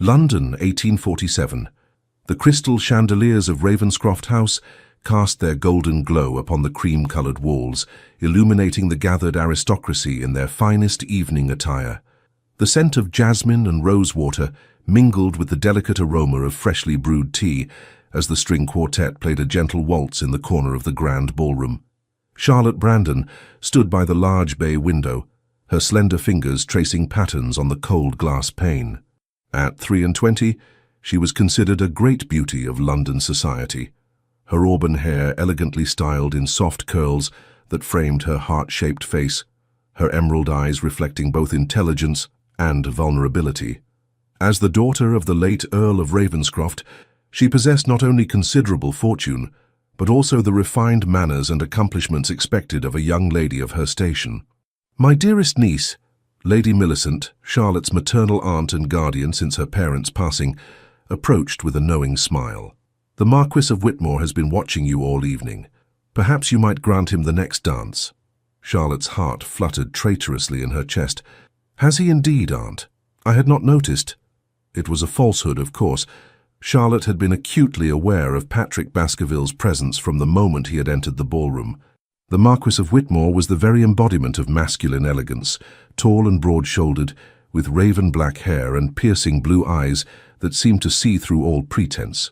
London, 1847. The crystal chandeliers of Ravenscroft House cast their golden glow upon the cream-coloured walls, illuminating the gathered aristocracy in their finest evening attire. The scent of jasmine and rosewater mingled with the delicate aroma of freshly brewed tea as the string quartet played a gentle waltz in the corner of the grand ballroom. Charlotte Brandon stood by the large bay window, her slender fingers tracing patterns on the cold glass pane. At 23, she was considered a great beauty of London society, her auburn hair elegantly styled in soft curls that framed her heart-shaped face, her emerald eyes reflecting both intelligence and vulnerability. As the daughter of the late Earl of Ravenscroft, she possessed not only considerable fortune, but also the refined manners and accomplishments expected of a young lady of her station. "My dearest niece," Lady Millicent, Charlotte's maternal aunt and guardian since her parents' passing, approached with a knowing smile. "The Marquis of Whitmore has been watching you all evening. Perhaps you might grant him the next dance." Charlotte's heart fluttered traitorously in her chest. "Has he indeed, aunt? I had not noticed." It was a falsehood, of course. Charlotte had been acutely aware of Patrick Baskerville's presence from the moment he had entered the ballroom. The Marquis of Whitmore was the very embodiment of masculine elegance, tall and broad-shouldered, with raven-black hair and piercing blue eyes that seemed to see through all pretense.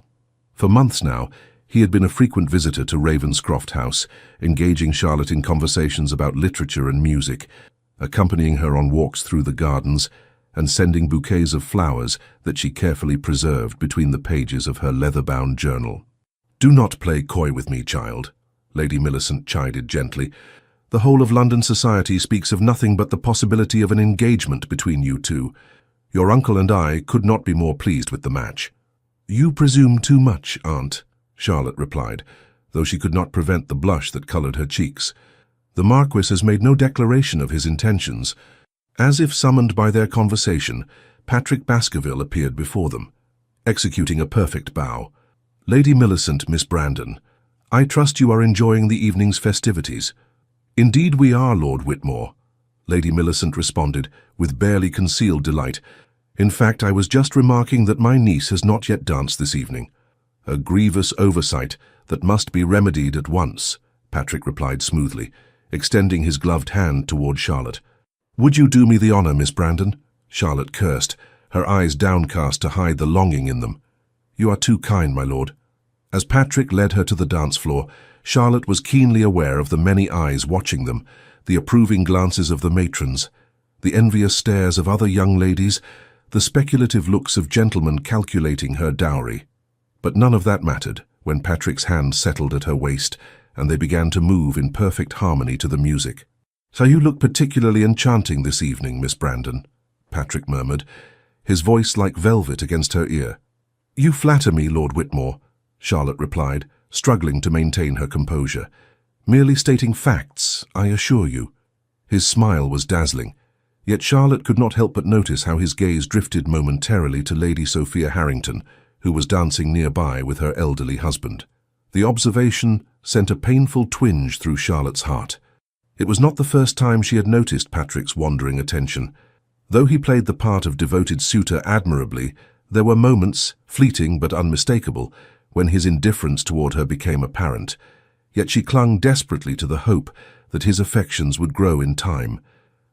For months now, he had been a frequent visitor to Ravenscroft House, engaging Charlotte in conversations about literature and music, accompanying her on walks through the gardens, and sending bouquets of flowers that she carefully preserved between the pages of her leather-bound journal. "Do not play coy with me, child," Lady Millicent chided gently. "The whole of London society speaks of nothing but the possibility of an engagement between you two. Your uncle and I could not be more pleased with the match." "You presume too much, aunt," Charlotte replied, though she could not prevent the blush that coloured her cheeks. "The Marquis has made no declaration of his intentions." As if summoned by their conversation, Patrick Baskerville appeared before them, executing a perfect bow. "Lady Millicent, Miss Brandon, I trust you are enjoying the evening's festivities." "Indeed we are, Lord Whitmore," Lady Millicent responded, with barely concealed delight. "In fact, I was just remarking that my niece has not yet danced this evening." "A grievous oversight that must be remedied at once," Patrick replied smoothly, extending his gloved hand toward Charlotte. "Would you do me the honour, Miss Brandon?" Charlotte cursed, her eyes downcast to hide the longing in them. "You are too kind, my lord." As Patrick led her to the dance floor, Charlotte was keenly aware of the many eyes watching them, the approving glances of the matrons, the envious stares of other young ladies, the speculative looks of gentlemen calculating her dowry. But none of that mattered when Patrick's hand settled at her waist and they began to move in perfect harmony to the music. "So you look particularly enchanting this evening, Miss Brandon," Patrick murmured, his voice like velvet against her ear. "You flatter me, Lord Whitmore," Charlotte replied, struggling to maintain her composure. "Merely stating facts, I assure you." His smile was dazzling, yet Charlotte could not help but notice how his gaze drifted momentarily to Lady Sophia Harrington, who was dancing nearby with her elderly husband. The observation sent a painful twinge through Charlotte's heart. It was not the first time she had noticed Patrick's wandering attention. Though he played the part of devoted suitor admirably, there were moments, fleeting but unmistakable, when his indifference toward her became apparent. Yet she clung desperately to the hope that his affections would grow in time,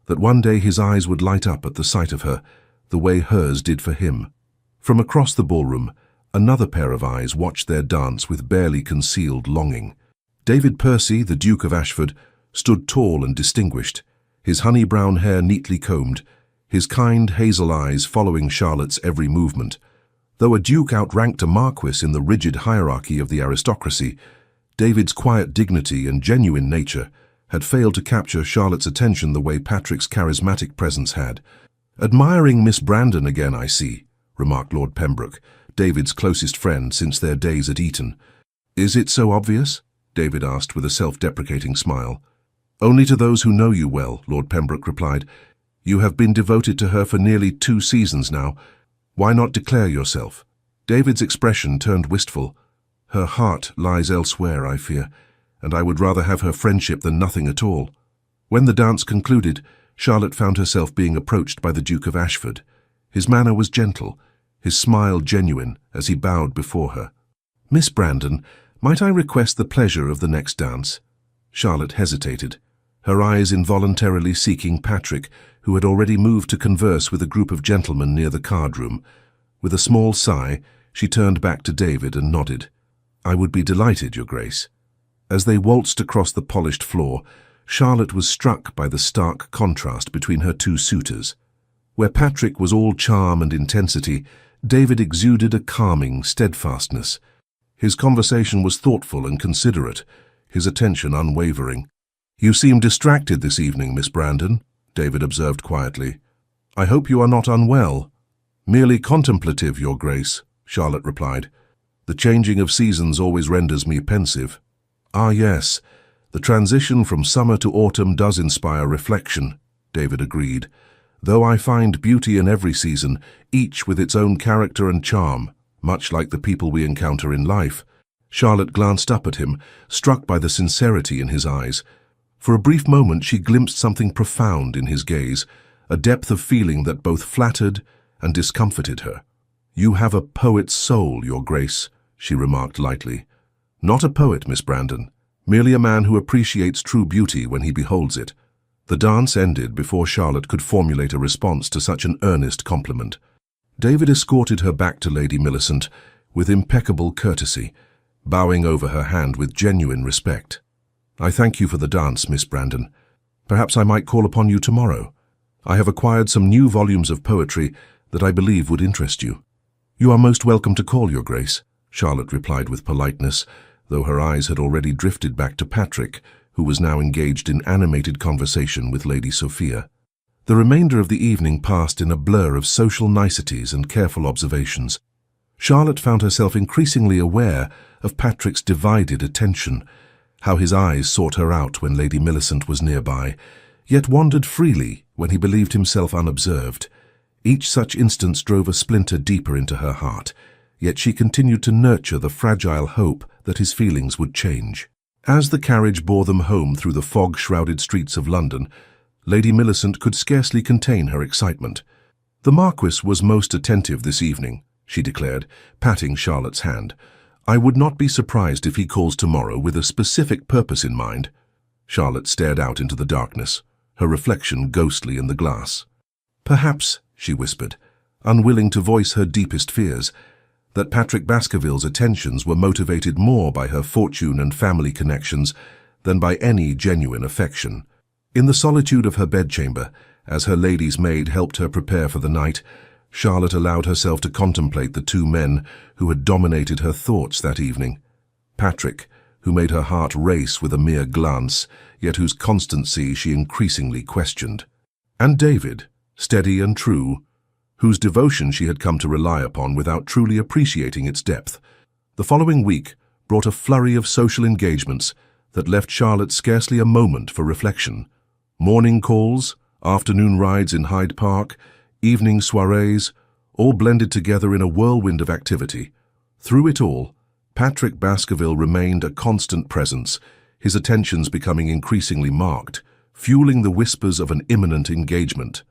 that one day his eyes would light up at the sight of her, the way hers did for him. From across the ballroom, another pair of eyes watched their dance with barely concealed longing. David Percy, the Duke of Ashford, stood tall and distinguished, his honey-brown hair neatly combed, his kind hazel eyes following Charlotte's every movement. Though a duke outranked a marquis in the rigid hierarchy of the aristocracy, David's quiet dignity and genuine nature had failed to capture Charlotte's attention the way Patrick's charismatic presence had. "Admiring Miss Brandon again, I see," remarked Lord Pembroke, David's closest friend since their days at Eton. "Is it so obvious?" David asked with a self-deprecating smile. "Only to those who know you well," Lord Pembroke replied. "You have been devoted to her for nearly 2 seasons now. Why not declare yourself?" David's expression turned wistful. "Her heart lies elsewhere, I fear, and I would rather have her friendship than nothing at all." When the dance concluded, Charlotte found herself being approached by the Duke of Ashford. His manner was gentle, his smile genuine as he bowed before her. "Miss Brandon, might I request the pleasure of the next dance?" Charlotte hesitated, her eyes involuntarily seeking Patrick, who had already moved to converse with a group of gentlemen near the card-room. With a small sigh, she turned back to David and nodded. "I would be delighted, Your Grace." As they waltzed across the polished floor, Charlotte was struck by the stark contrast between her two suitors. Where Patrick was all charm and intensity, David exuded a calming steadfastness. His conversation was thoughtful and considerate, his attention unwavering. "You seem distracted this evening, Miss Brandon," David observed quietly. "I hope you are not unwell." "Merely contemplative, Your Grace," Charlotte replied. "The changing of seasons always renders me pensive." "Ah, yes, the transition from summer to autumn does inspire reflection," David agreed. "Though I find beauty in every season, each with its own character and charm, much like the people we encounter in life." Charlotte glanced up at him, struck by the sincerity in his eyes. For a brief moment she glimpsed something profound in his gaze, a depth of feeling that both flattered and discomfited her. "You have a poet's soul, Your Grace," she remarked lightly. "Not a poet, Miss Brandon, merely a man who appreciates true beauty when he beholds it." The dance ended before Charlotte could formulate a response to such an earnest compliment. David escorted her back to Lady Millicent with impeccable courtesy, bowing over her hand with genuine respect. "I thank you for the dance, Miss Brandon. Perhaps I might call upon you tomorrow. I have acquired some new volumes of poetry that I believe would interest you." "You are most welcome to call, Your Grace," Charlotte replied with politeness, though her eyes had already drifted back to Patrick, who was now engaged in animated conversation with Lady Sophia. The remainder of the evening passed in a blur of social niceties and careful observations. Charlotte found herself increasingly aware of Patrick's divided attention, how his eyes sought her out when Lady Millicent was nearby, yet wandered freely when he believed himself unobserved. Each such instance drove a splinter deeper into her heart, yet she continued to nurture the fragile hope that his feelings would change. As the carriage bore them home through the fog-shrouded streets of London, Lady Millicent could scarcely contain her excitement. "The Marquis was most attentive this evening," she declared, patting Charlotte's hand. "I would not be surprised if he calls tomorrow with a specific purpose in mind." Charlotte stared out into the darkness, her reflection ghostly in the glass. "Perhaps," she whispered, unwilling to voice her deepest fears, that Patrick Baskerville's attentions were motivated more by her fortune and family connections than by any genuine affection. In the solitude of her bedchamber, as her lady's maid helped her prepare for the night, Charlotte allowed herself to contemplate the two men who had dominated her thoughts that evening. Patrick, who made her heart race with a mere glance, yet whose constancy she increasingly questioned. And David, steady and true, whose devotion she had come to rely upon without truly appreciating its depth. The following week brought a flurry of social engagements that left Charlotte scarcely a moment for reflection. Morning calls, afternoon rides in Hyde Park, evening soirees, all blended together in a whirlwind of activity. Through it all, Patrick Baskerville remained a constant presence, his attentions becoming increasingly marked, fueling the whispers of an imminent engagement.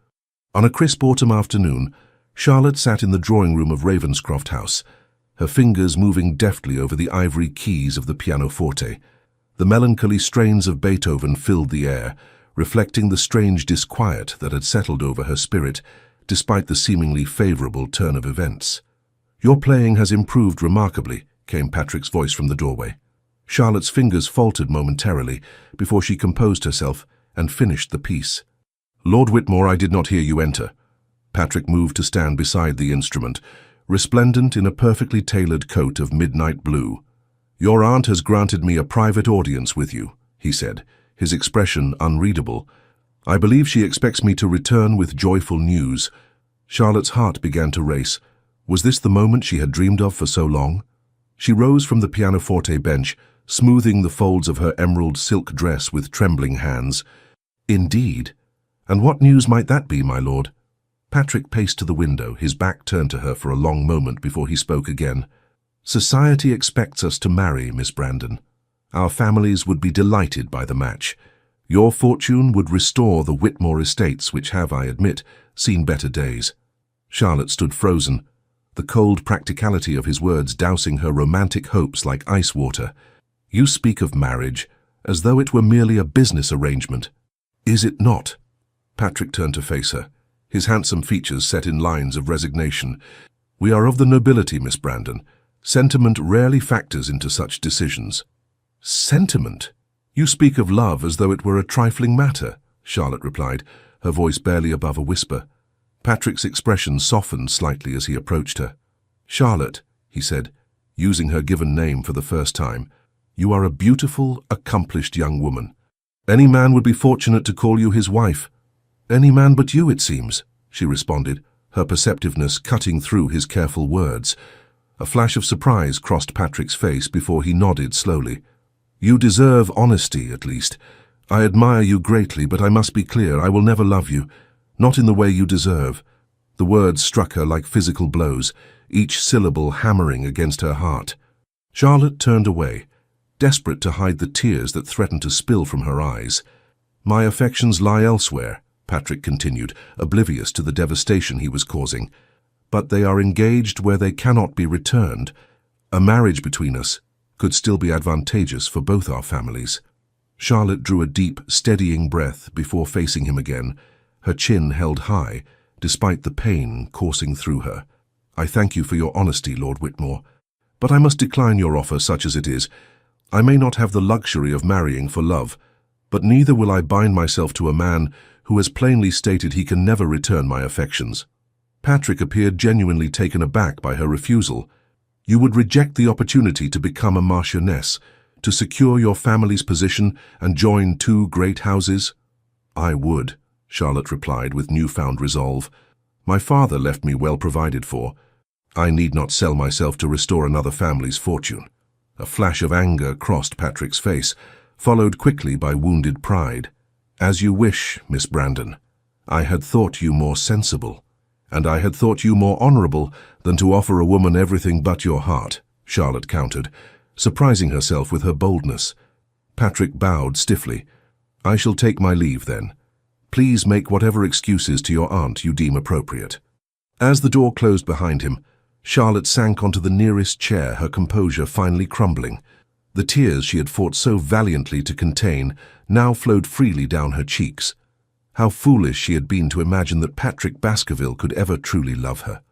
On a crisp autumn afternoon, Charlotte sat in the drawing-room of Ravenscroft House, her fingers moving deftly over the ivory keys of the pianoforte. The melancholy strains of Beethoven filled the air, reflecting the strange disquiet that had settled over her spirit, despite the seemingly favorable turn of events. "Your playing has improved remarkably," came Patrick's voice from the doorway. Charlotte's fingers faltered momentarily before she composed herself and finished the piece. "Lord Whitmore, I did not hear you enter." Patrick moved to stand beside the instrument, resplendent in a perfectly tailored coat of midnight blue. "Your aunt has granted me a private audience with you," he said, his expression unreadable. "I believe she expects me to return with joyful news." Charlotte's heart began to race. Was this the moment she had dreamed of for so long? She rose from the pianoforte bench, smoothing the folds of her emerald silk dress with trembling hands. "Indeed? And what news might that be, my lord?" Patrick paced to the window, his back turned to her for a long moment before he spoke again. "Society expects us to marry, Miss Brandon. Our families would be delighted by the match. Your fortune would restore the Whitmore estates, which have, I admit, seen better days." Charlotte stood frozen, the cold practicality of his words dousing her romantic hopes like ice water. "You speak of marriage as though it were merely a business arrangement. Is it not?" Patrick turned to face her, his handsome features set in lines of resignation. "We are of the nobility, Miss Brandon. Sentiment rarely factors into such decisions." "Sentiment? You speak of love as though it were a trifling matter," Charlotte replied, her voice barely above a whisper. Patrick's expression softened slightly as he approached her. "Charlotte," he said, using her given name for the first time, "you are a beautiful, accomplished young woman. Any man would be fortunate to call you his wife." "Any man but you, it seems," she responded, her perceptiveness cutting through his careful words. A flash of surprise crossed Patrick's face before he nodded slowly. "You deserve honesty, at least. I admire you greatly, but I must be clear, I will never love you. Not in the way you deserve." The words struck her like physical blows, each syllable hammering against her heart. Charlotte turned away, desperate to hide the tears that threatened to spill from her eyes. "My affections lie elsewhere," Patrick continued, oblivious to the devastation he was causing. "But they are engaged where they cannot be returned. A marriage between us could still be advantageous for both our families." Charlotte drew a deep, steadying breath before facing him again, her chin held high, despite the pain coursing through her. "I thank you for your honesty, Lord Whitmore, but I must decline your offer such as it is. I may not have the luxury of marrying for love, but neither will I bind myself to a man who has plainly stated he can never return my affections." Patrick appeared genuinely taken aback by her refusal. "You would reject the opportunity to become a marchioness, to secure your family's position and join two great houses?" "I would," Charlotte replied with newfound resolve. "My father left me well provided for. I need not sell myself to restore another family's fortune." A flash of anger crossed Patrick's face, followed quickly by wounded pride. "As you wish, Miss Brandon. I had thought you more sensible, and I had thought you more honorable than to offer a woman everything but your heart," Charlotte countered, surprising herself with her boldness. Patrick bowed stiffly. "I shall take my leave then. Please make whatever excuses to your aunt you deem appropriate." As the door closed behind him, Charlotte sank onto the nearest chair, her composure finally crumbling. The tears she had fought so valiantly to contain now flowed freely down her cheeks. How foolish she had been to imagine that Patrick Baskerville could ever truly love her.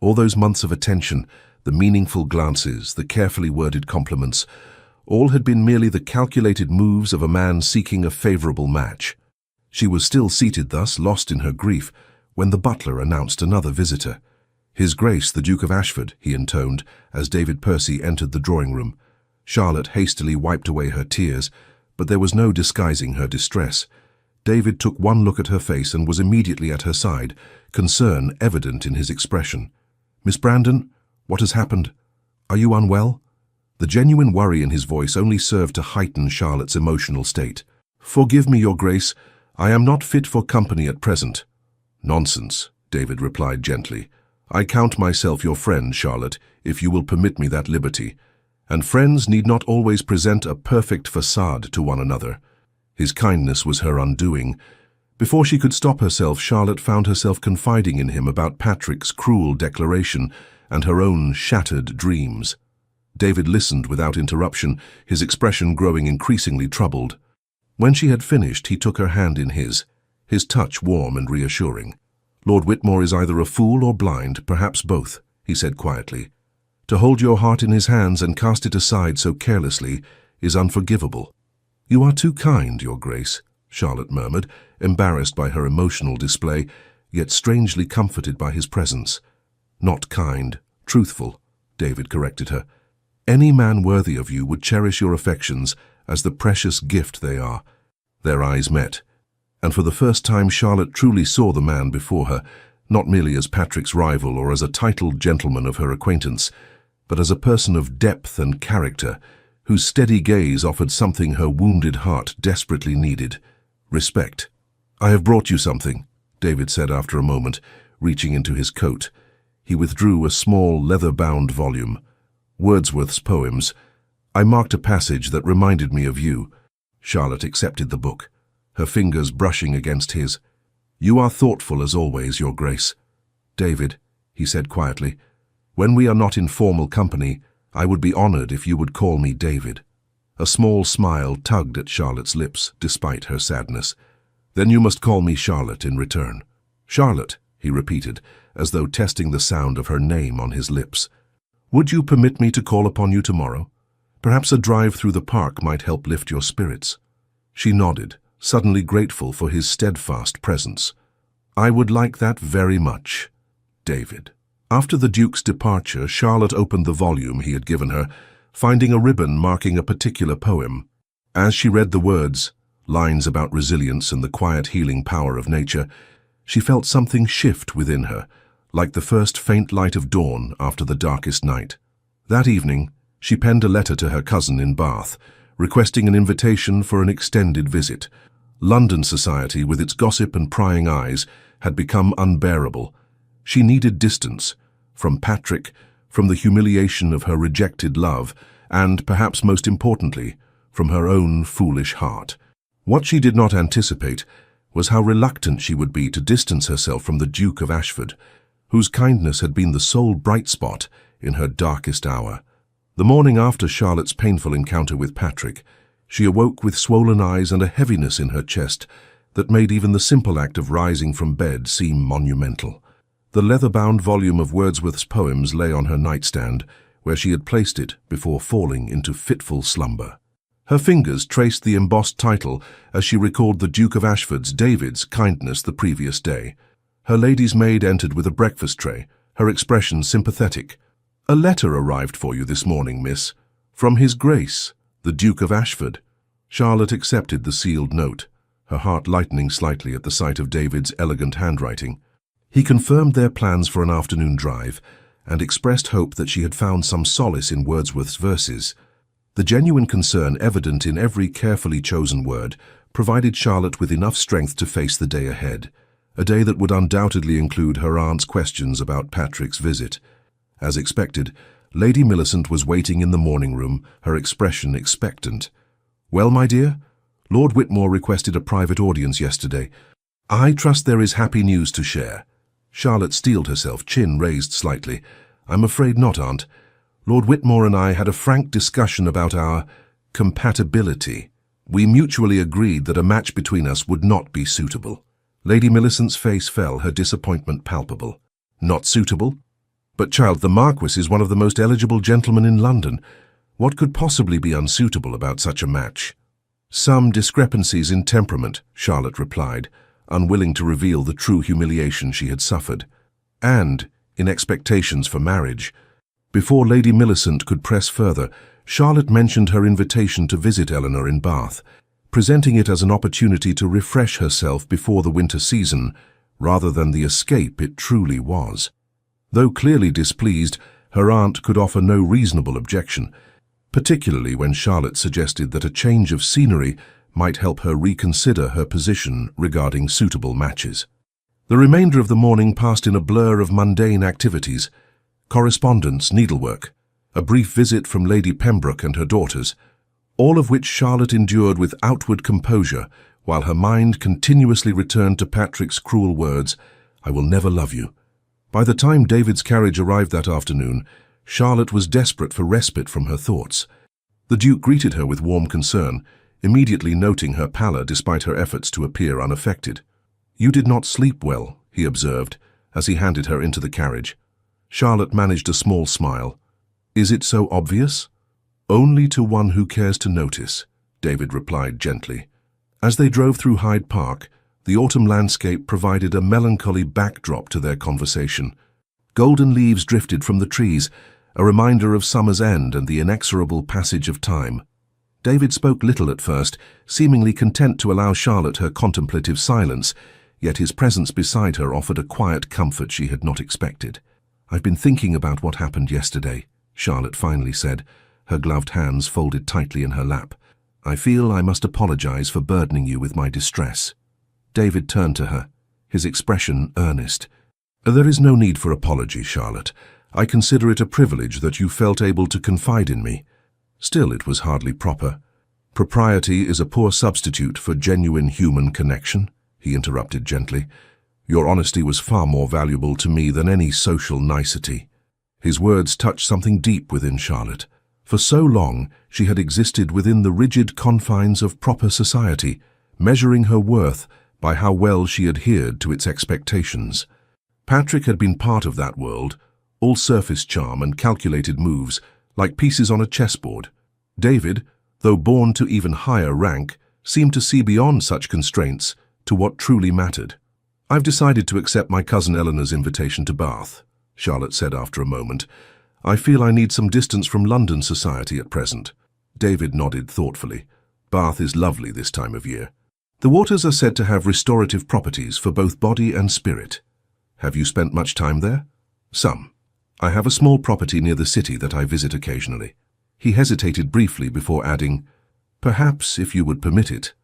All those months of attention, the meaningful glances, the carefully worded compliments, all had been merely the calculated moves of a man seeking a favorable match. She was still seated thus, lost in her grief, when the butler announced another visitor. "His Grace, the Duke of Ashford," he intoned, as David Percy entered the drawing-room. Charlotte hastily wiped away her tears, but there was no disguising her distress. David took one look at her face and was immediately at her side, concern evident in his expression. "Miss Brandon, what has happened? Are you unwell?" The genuine worry in his voice only served to heighten Charlotte's emotional state. "Forgive me, Your Grace. I am not fit for company at present." "Nonsense," David replied gently. "I count myself your friend, Charlotte, if you will permit me that liberty. And friends need not always present a perfect facade to one another." His kindness was her undoing. Before she could stop herself, Charlotte found herself confiding in him about Patrick's cruel declaration and her own shattered dreams. David listened without interruption, his expression growing increasingly troubled. When she had finished, he took her hand in his touch warm and reassuring. "Lord Whitmore is either a fool or blind, perhaps both," he said quietly. "To hold your heart in his hands and cast it aside so carelessly is unforgivable." "You are too kind, Your Grace," Charlotte murmured, embarrassed by her emotional display, yet strangely comforted by his presence. "Not kind, truthful," David corrected her. "Any man worthy of you would cherish your affections as the precious gift they are." Their eyes met, and for the first time Charlotte truly saw the man before her, not merely as Patrick's rival or as a titled gentleman of her acquaintance, but as a person of depth and character, whose steady gaze offered something her wounded heart desperately needed: respect. "I have brought you something," David said after a moment, reaching into his coat. He withdrew a small, leather-bound volume. Wordsworth's poems. "I marked a passage that reminded me of you." Charlotte accepted the book, her fingers brushing against his. "You are thoughtful as always, Your Grace." "David," he said quietly, When we are not in formal company, I would be honored if you would call me David." A small smile tugged at Charlotte's lips, despite her sadness. "Then you must call me Charlotte in return." "Charlotte," he repeated, as though testing the sound of her name on his lips. "Would you permit me to call upon you tomorrow? Perhaps a drive through the park might help lift your spirits." She nodded, suddenly grateful for his steadfast presence. "I would like that very much, David." After the Duke's departure, Charlotte opened the volume he had given her, finding a ribbon marking a particular poem. As she read the words, lines about resilience and the quiet healing power of nature, she felt something shift within her, like the first faint light of dawn after the darkest night. That evening, she penned a letter to her cousin in Bath, requesting an invitation for an extended visit. London society, with its gossip and prying eyes, had become unbearable. She needed distance, from Patrick, from the humiliation of her rejected love, and, perhaps most importantly, from her own foolish heart. What she did not anticipate was how reluctant she would be to distance herself from the Duke of Ashford, whose kindness had been the sole bright spot in her darkest hour. The morning after Charlotte's painful encounter with Patrick, she awoke with swollen eyes and a heaviness in her chest that made even the simple act of rising from bed seem monumental. The leather-bound volume of Wordsworth's poems lay on her nightstand, where she had placed it before falling into fitful slumber. Her fingers traced the embossed title as she recalled the Duke of Ashford's, David's, kindness the previous day. Her lady's maid entered with a breakfast tray, her expression sympathetic. "A letter arrived for you this morning, miss, from His Grace, the Duke of Ashford." Charlotte accepted the sealed note, her heart lightening slightly at the sight of David's elegant handwriting. He confirmed their plans for an afternoon drive and expressed hope that she had found some solace in Wordsworth's verses. The genuine concern evident in every carefully chosen word provided Charlotte with enough strength to face the day ahead, a day that would undoubtedly include her aunt's questions about Patrick's visit. As expected, Lady Millicent was waiting in the morning room, her expression expectant. "Well, my dear? Lord Whitmore requested a private audience yesterday. I trust there is happy news to share." Charlotte steeled herself, chin raised slightly. "I'm afraid not, Aunt. Lord Whitmore and I had a frank discussion about our compatibility. We mutually agreed that a match between us would not be suitable." Lady Millicent's face fell, her disappointment palpable. "Not suitable? But, child, the Marquis is one of the most eligible gentlemen in London. What could possibly be unsuitable about such a match?" "Some discrepancies in temperament," Charlotte replied, unwilling to reveal the true humiliation she had suffered. "And in expectations for marriage." Before Lady Millicent could press further, Charlotte mentioned her invitation to visit Eleanor in Bath, presenting it as an opportunity to refresh herself before the winter season, rather than the escape it truly was. Though clearly displeased, her aunt could offer no reasonable objection, particularly when Charlotte suggested that a change of scenery might help her reconsider her position regarding suitable matches. The remainder of the morning passed in a blur of mundane activities: correspondence, needlework, a brief visit from Lady Pembroke and her daughters, all of which Charlotte endured with outward composure, while her mind continuously returned to Patrick's cruel words, "I will never love you." By the time David's carriage arrived that afternoon, Charlotte was desperate for respite from her thoughts. The Duke greeted her with warm concern, immediately noting her pallor despite her efforts to appear unaffected. "You did not sleep well," he observed, as he handed her into the carriage. Charlotte managed a small smile. "Is it so obvious?" "Only to one who cares to notice," David replied gently. As they drove through Hyde Park, the autumn landscape provided a melancholy backdrop to their conversation. Golden leaves drifted from the trees, a reminder of summer's end and the inexorable passage of time. David spoke little at first, seemingly content to allow Charlotte her contemplative silence, yet his presence beside her offered a quiet comfort she had not expected. "I've been thinking about what happened yesterday," Charlotte finally said, her gloved hands folded tightly in her lap. "I feel I must apologize for burdening you with my distress." David turned to her, his expression earnest. "There is no need for apology, Charlotte. I consider it a privilege that you felt able to confide in me. Still, it was hardly proper. Propriety is a poor substitute for genuine human connection," he interrupted gently. "Your honesty was far more valuable to me than any social nicety." His words touched something deep within Charlotte. For so long, she had existed within the rigid confines of proper society, measuring her worth by how well she adhered to its expectations. Patrick had been part of that world, all surface charm and calculated moves, like pieces on a chessboard. David, though born to even higher rank, seemed to see beyond such constraints to what truly mattered. "I've decided to accept my cousin Eleanor's invitation to Bath," Charlotte said after a moment. "I feel I need some distance from London society at present." David nodded thoughtfully. Bath is lovely this time of year. The waters are said to have restorative properties for both body and spirit. Have you spent much time there? Some. I have a small property near the city that I visit occasionally. He hesitated briefly before adding, "Perhaps, if you would permit it,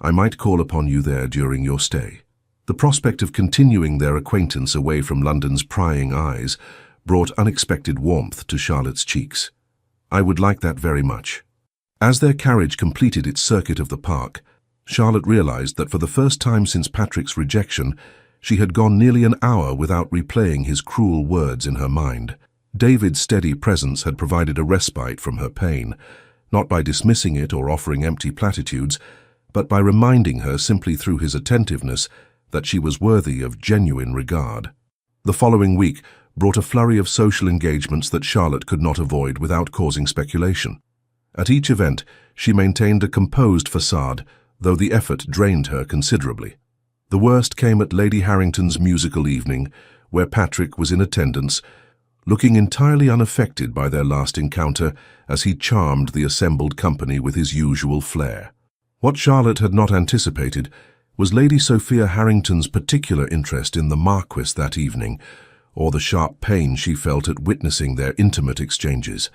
I might call upon you there during your stay." The prospect of continuing their acquaintance away from London's prying eyes brought unexpected warmth to Charlotte's cheeks. "I would like that very much." As their carriage completed its circuit of the park, Charlotte realized that for the first time since Patrick's rejection, she had gone nearly an hour without replaying his cruel words in her mind. David's steady presence had provided a respite from her pain, not by dismissing it or offering empty platitudes, but by reminding her simply through his attentiveness that she was worthy of genuine regard. The following week brought a flurry of social engagements that Charlotte could not avoid without causing speculation. At each event, she maintained a composed facade, though the effort drained her considerably. The worst came at Lady Harrington's musical evening, where Patrick was in attendance, looking entirely unaffected by their last encounter as he charmed the assembled company with his usual flair. What Charlotte had not anticipated was Lady Sophia Harrington's particular interest in the Marquis that evening, or the sharp pain she felt at witnessing their intimate exchanges.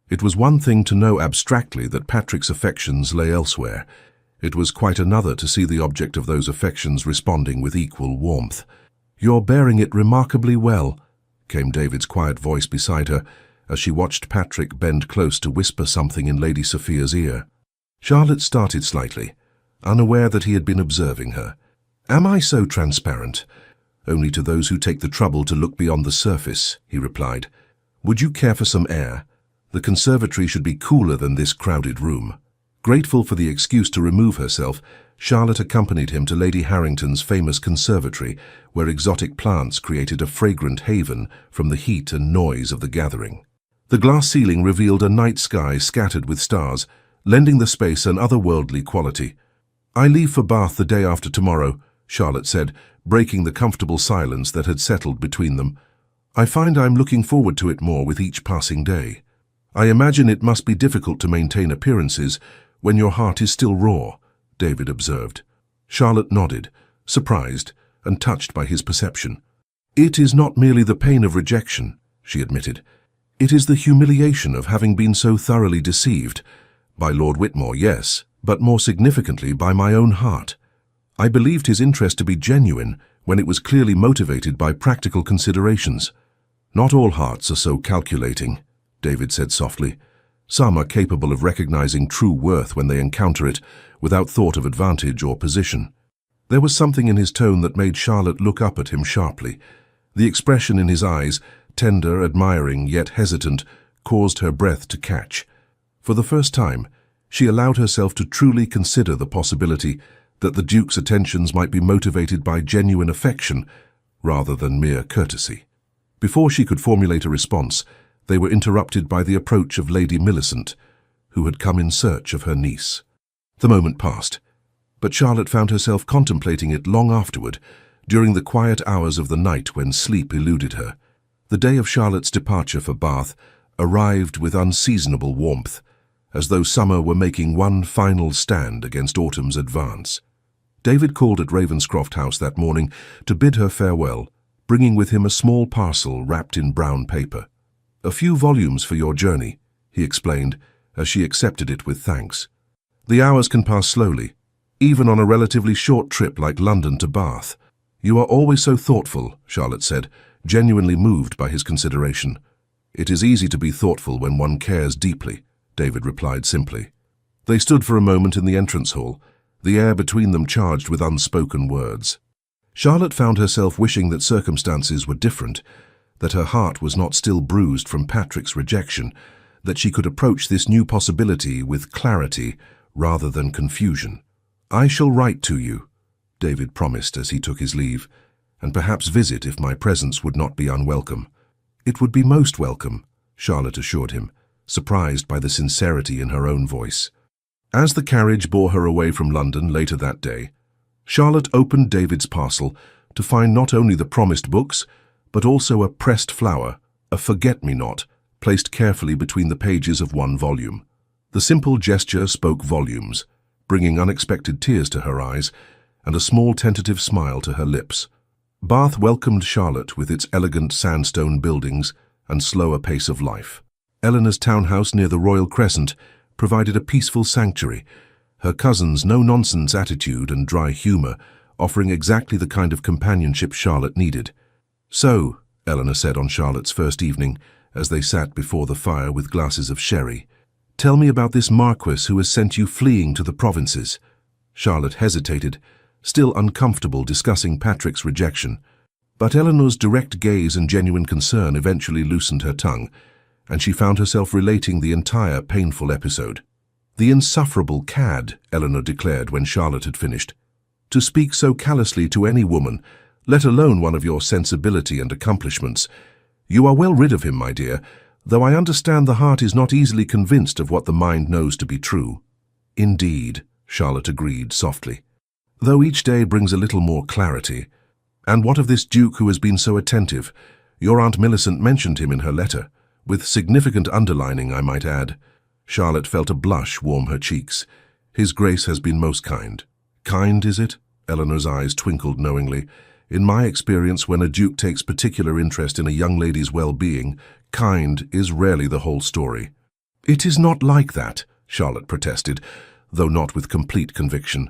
It was one thing to know abstractly that Patrick's affections lay elsewhere. It was quite another to see the object of those affections responding with equal warmth. "You're bearing it remarkably well," came David's quiet voice beside her, as she watched Patrick bend close to whisper something in Lady Sophia's ear. Charlotte started slightly, unaware that he had been observing her. "Am I so transparent?" "Only to those who take the trouble to look beyond the surface," he replied. "Would you care for some air? The conservatory should be cooler than this crowded room." Grateful for the excuse to remove herself, Charlotte accompanied him to Lady Harrington's famous conservatory, where exotic plants created a fragrant haven from the heat and noise of the gathering. The glass ceiling revealed a night sky scattered with stars, lending the space an otherworldly quality. "I leave for Bath the day after tomorrow," Charlotte said, breaking the comfortable silence that had settled between them. "I find I'm looking forward to it more with each passing day. I imagine it must be difficult to maintain appearances when your heart is still raw," David observed. Charlotte nodded, surprised and touched by his perception. "It is not merely the pain of rejection," she admitted. "It is the humiliation of having been so thoroughly deceived. By Lord Whitmore, yes, but more significantly by my own heart. I believed his interest to be genuine when it was clearly motivated by practical considerations." "Not all hearts are so calculating," David said softly. "Some are capable of recognizing true worth when they encounter it, without thought of advantage or position." There was something in his tone that made Charlotte look up at him sharply. The expression in his eyes, tender, admiring, yet hesitant, caused her breath to catch. For the first time, she allowed herself to truly consider the possibility that the Duke's attentions might be motivated by genuine affection rather than mere courtesy. Before she could formulate a response, they were interrupted by the approach of Lady Millicent, who had come in search of her niece. The moment passed, but Charlotte found herself contemplating it long afterward, during the quiet hours of the night when sleep eluded her. The day of Charlotte's departure for Bath arrived with unseasonable warmth, as though summer were making one final stand against autumn's advance. David called at Ravenscroft House that morning to bid her farewell, bringing with him a small parcel wrapped in brown paper. "A few volumes for your journey," he explained, as she accepted it with thanks. "The hours can pass slowly, even on a relatively short trip like London to Bath." "You are always so thoughtful," Charlotte said, genuinely moved by his consideration. "It is easy to be thoughtful when one cares deeply," David replied simply. They stood for a moment in the entrance hall, the air between them charged with unspoken words. Charlotte found herself wishing that circumstances were different, that her heart was not still bruised from Patrick's rejection, that she could approach this new possibility with clarity rather than confusion. "I shall write to you," David promised as he took his leave, "and perhaps visit if my presence would not be unwelcome." "It would be most welcome," Charlotte assured him, surprised by the sincerity in her own voice. As the carriage bore her away from London later that day, Charlotte opened David's parcel to find not only the promised books, but also a pressed flower, a forget-me-not, placed carefully between the pages of one volume. The simple gesture spoke volumes, bringing unexpected tears to her eyes and a small tentative smile to her lips. Bath welcomed Charlotte with its elegant sandstone buildings and slower pace of life. Eleanor's townhouse near the Royal Crescent provided a peaceful sanctuary, her cousin's no-nonsense attitude and dry humor offering exactly the kind of companionship Charlotte needed. "So," Eleanor said on Charlotte's first evening, as they sat before the fire with glasses of sherry, "tell me about this Marquis who has sent you fleeing to the provinces." Charlotte hesitated, still uncomfortable discussing Patrick's rejection. But Eleanor's direct gaze and genuine concern eventually loosened her tongue, and she found herself relating the entire painful episode. "The insufferable cad," Eleanor declared when Charlotte had finished. "To speak so callously to any woman, let alone one of your sensibility and accomplishments. You are well rid of him, my dear, though I understand the heart is not easily convinced of what the mind knows to be true." "Indeed," Charlotte agreed softly, "though each day brings a little more clarity. And what of this Duke who has been so attentive? Your Aunt Millicent mentioned him in her letter, with significant underlining, I might add." Charlotte felt a blush warm her cheeks. "His Grace has been most kind." "Kind, is it?" Eleanor's eyes twinkled knowingly. "In my experience, when a duke takes particular interest in a young lady's well-being, kind is rarely the whole story." "It is not like that," Charlotte protested, though not with complete conviction.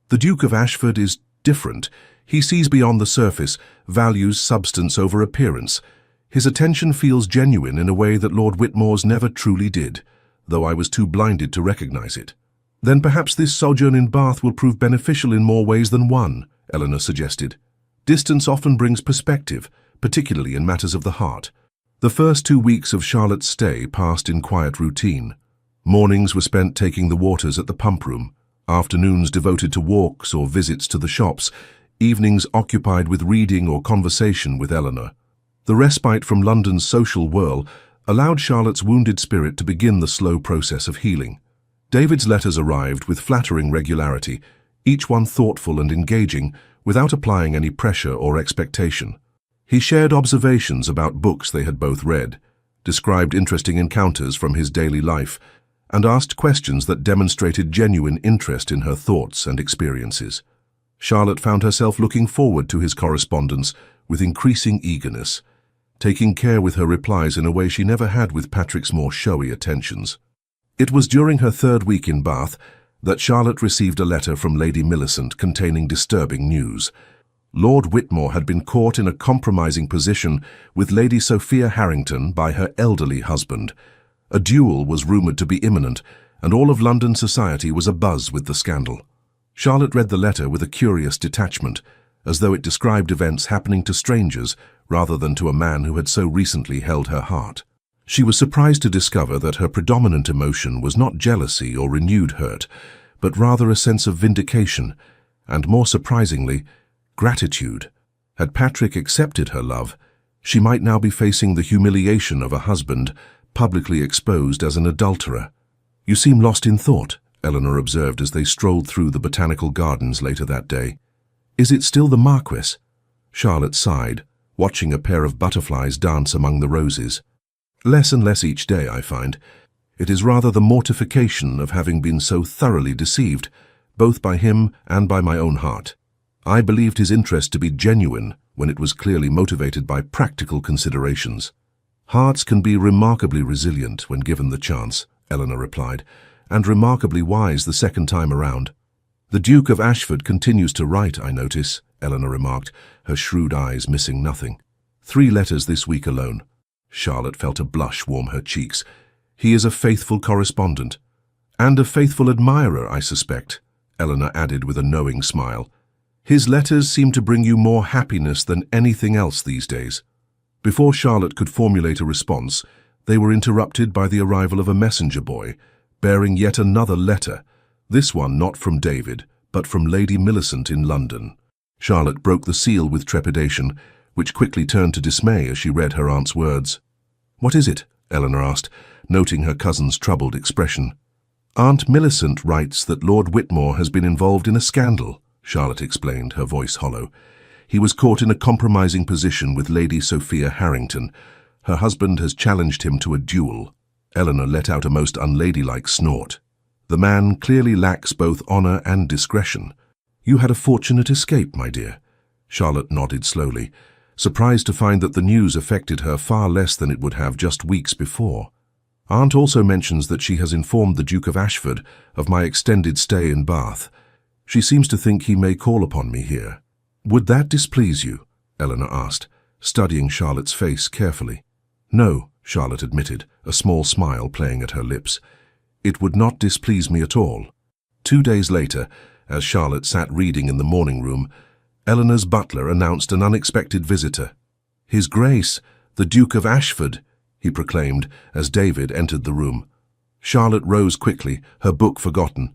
"The Duke of Ashford is different. He sees beyond the surface, values substance over appearance. His attention feels genuine in a way that Lord Whitmore's never truly did, though I was too blinded to recognize it." "Then perhaps this sojourn in Bath will prove beneficial in more ways than one," Eleanor suggested. "Distance often brings perspective, particularly in matters of the heart." The first 2 weeks of Charlotte's stay passed in quiet routine. Mornings were spent taking the waters at the pump room, afternoons devoted to walks or visits to the shops, evenings occupied with reading or conversation with Eleanor. The respite from London's social whirl allowed Charlotte's wounded spirit to begin the slow process of healing. David's letters arrived with flattering regularity, each one thoughtful and engaging, without applying any pressure or expectation. He shared observations about books they had both read, described interesting encounters from his daily life, and asked questions that demonstrated genuine interest in her thoughts and experiences. Charlotte found herself looking forward to his correspondence with increasing eagerness, taking care with her replies in a way she never had with Patrick's more showy attentions. It was during her 3rd week in Bath that Charlotte received a letter from Lady Millicent containing disturbing news. Lord Whitmore had been caught in a compromising position with Lady Sophia Harrington by her elderly husband. A duel was rumoured to be imminent, and all of London society was abuzz with the scandal. Charlotte read the letter with a curious detachment, as though it described events happening to strangers rather than to a man who had so recently held her heart. She was surprised to discover that her predominant emotion was not jealousy or renewed hurt, but rather a sense of vindication, and more surprisingly, gratitude. Had Patrick accepted her love, she might now be facing the humiliation of a husband publicly exposed as an adulterer. "You seem lost in thought," Eleanor observed as they strolled through the botanical gardens later that day. "Is it still the Marquis?" Charlotte sighed, watching a pair of butterflies dance among the roses. "Less and less each day, I find. It is rather the mortification of having been so thoroughly deceived, both by him and by my own heart. I believed his interest to be genuine when it was clearly motivated by practical considerations." "Hearts can be remarkably resilient when given the chance," Eleanor replied, "and remarkably wise the second time around." "The Duke of Ashford continues to write, I notice," Eleanor remarked, her shrewd eyes missing nothing. 3 letters this week alone." Charlotte felt a blush warm her cheeks. "He is a faithful correspondent." "And a faithful admirer, I suspect," Eleanor added with a knowing smile. "His letters seem to bring you more happiness than anything else these days." Before Charlotte could formulate a response, they were interrupted by the arrival of a messenger boy, bearing yet another letter, this one not from David, but from Lady Millicent in London. Charlotte broke the seal with trepidation, which quickly turned to dismay as she read her aunt's words. "What is it?" Eleanor asked, noting her cousin's troubled expression. "Aunt Millicent writes that Lord Whitmore has been involved in a scandal," Charlotte explained, her voice hollow. "He was caught in a compromising position with Lady Sophia Harrington. Her husband has challenged him to a duel." Eleanor let out a most unladylike snort. "The man clearly lacks both honor and discretion." "You had a fortunate escape, my dear." Charlotte nodded slowly, surprised to find that the news affected her far less than it would have just weeks before. "Aunt also mentions that she has informed the Duke of Ashford of my extended stay in Bath. She seems to think he may call upon me here." "Would that displease you?" Eleanor asked, studying Charlotte's face carefully. "No," Charlotte admitted, a small smile playing at her lips. "It would not displease me at all." 2 days later, as Charlotte sat reading in the morning room, Eleanor's butler announced an unexpected visitor. "His Grace, the Duke of Ashford," he proclaimed as David entered the room. Charlotte rose quickly, her book forgotten.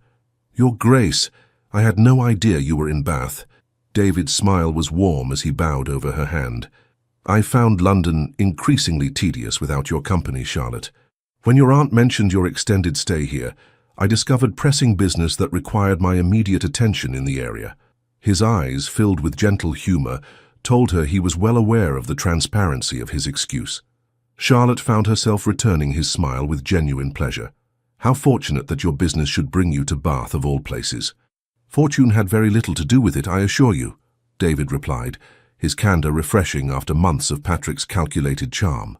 "Your Grace, I had no idea you were in Bath." David's smile was warm as he bowed over her hand. "I found London increasingly tedious without your company, Charlotte. When your aunt mentioned your extended stay here, I discovered pressing business that required my immediate attention in the area." His eyes, filled with gentle humor, told her he was well aware of the transparency of his excuse. Charlotte found herself returning his smile with genuine pleasure. "How fortunate that your business should bring you to Bath of all places." "Fortune had very little to do with it, I assure you," David replied, his candor refreshing after months of Patrick's calculated charm.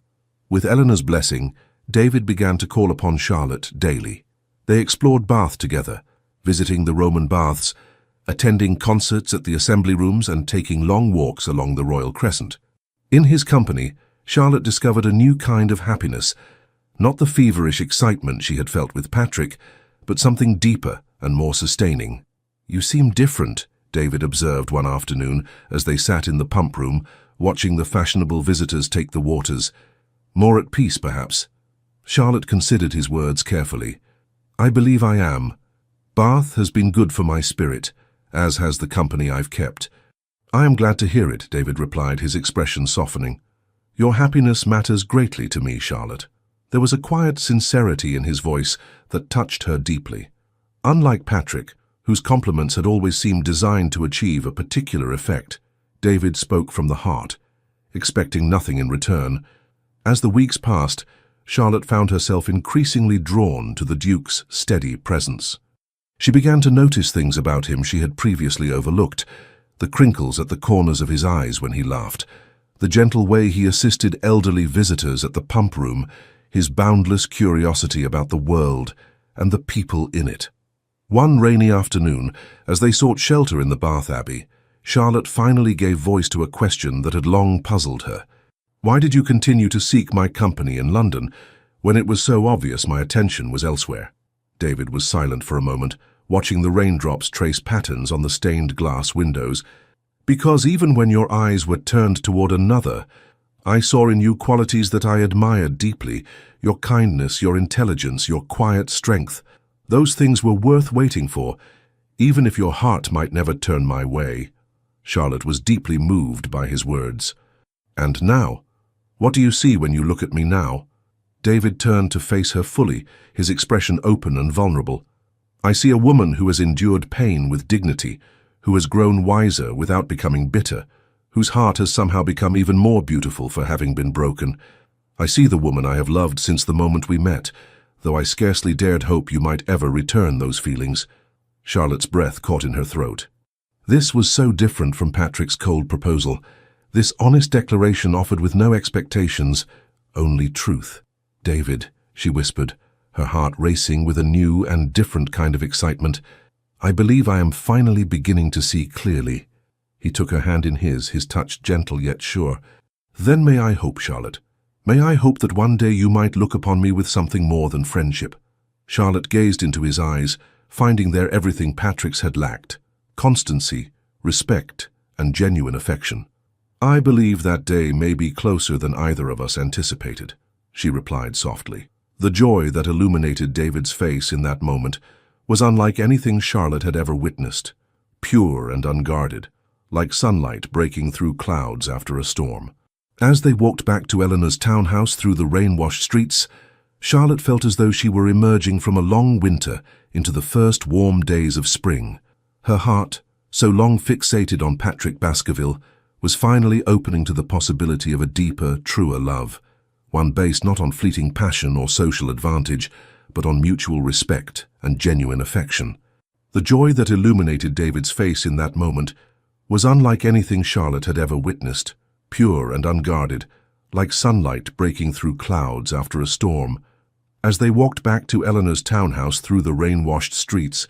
With Eleanor's blessing, David began to call upon Charlotte daily. They explored Bath together, visiting the Roman baths, attending concerts at the assembly rooms and taking long walks along the Royal Crescent. In his company, Charlotte discovered a new kind of happiness, not the feverish excitement she had felt with Patrick, but something deeper and more sustaining. "You seem different," David observed one afternoon as they sat in the pump room, watching the fashionable visitors take the waters. "More at peace, perhaps." Charlotte considered his words carefully. "I believe I am. Bath has been good for my spirit, as has the company I've kept." "I am glad to hear it," David replied, his expression softening. "Your happiness matters greatly to me, Charlotte." There was a quiet sincerity in his voice that touched her deeply. Unlike Patrick, whose compliments had always seemed designed to achieve a particular effect, David spoke from the heart, expecting nothing in return. As the weeks passed, Charlotte found herself increasingly drawn to the Duke's steady presence. She began to notice things about him she had previously overlooked: the crinkles at the corners of his eyes when he laughed, the gentle way he assisted elderly visitors at the pump room, his boundless curiosity about the world and the people in it. One rainy afternoon, as they sought shelter in the Bath Abbey, Charlotte finally gave voice to a question that had long puzzled her. "Why did you continue to seek my company in London, when it was so obvious my attention was elsewhere?" David was silent for a moment, watching the raindrops trace patterns on the stained glass windows. "Because even when your eyes were turned toward another, I saw in you qualities that I admired deeply: your kindness, your intelligence, your quiet strength. Those things were worth waiting for, even if your heart might never turn my way." Charlotte was deeply moved by his words. "And now? What do you see when you look at me now?" David turned to face her fully, his expression open and vulnerable. "I see a woman who has endured pain with dignity, who has grown wiser without becoming bitter, whose heart has somehow become even more beautiful for having been broken. I see the woman I have loved since the moment we met, though I scarcely dared hope you might ever return those feelings." Charlotte's breath caught in her throat. This was so different from Patrick's cold proposal. This honest declaration offered with no expectations, only truth. "David," she whispered, her heart racing with a new and different kind of excitement, "I believe I am finally beginning to see clearly." He took her hand in his touch gentle yet sure. "Then may I hope, Charlotte, may I hope that one day you might look upon me with something more than friendship?" Charlotte gazed into his eyes, finding there everything Patrick's had lacked: constancy, respect, and genuine affection. "I believe that day may be closer than either of us anticipated," she replied softly. The joy that illuminated David's face in that moment was unlike anything Charlotte had ever witnessed, pure and unguarded, like sunlight breaking through clouds after a storm. As they walked back to Eleanor's townhouse through the rain-washed streets, Charlotte felt as though she were emerging from a long winter into the first warm days of spring. Her heart, so long fixated on Patrick Baskerville, was finally opening to the possibility of a deeper, truer love, one based not on fleeting passion or social advantage, but on mutual respect and genuine affection. The joy that illuminated David's face in that moment was unlike anything Charlotte had ever witnessed, pure and unguarded, like sunlight breaking through clouds after a storm. As they walked back to Eleanor's townhouse through the rain-washed streets,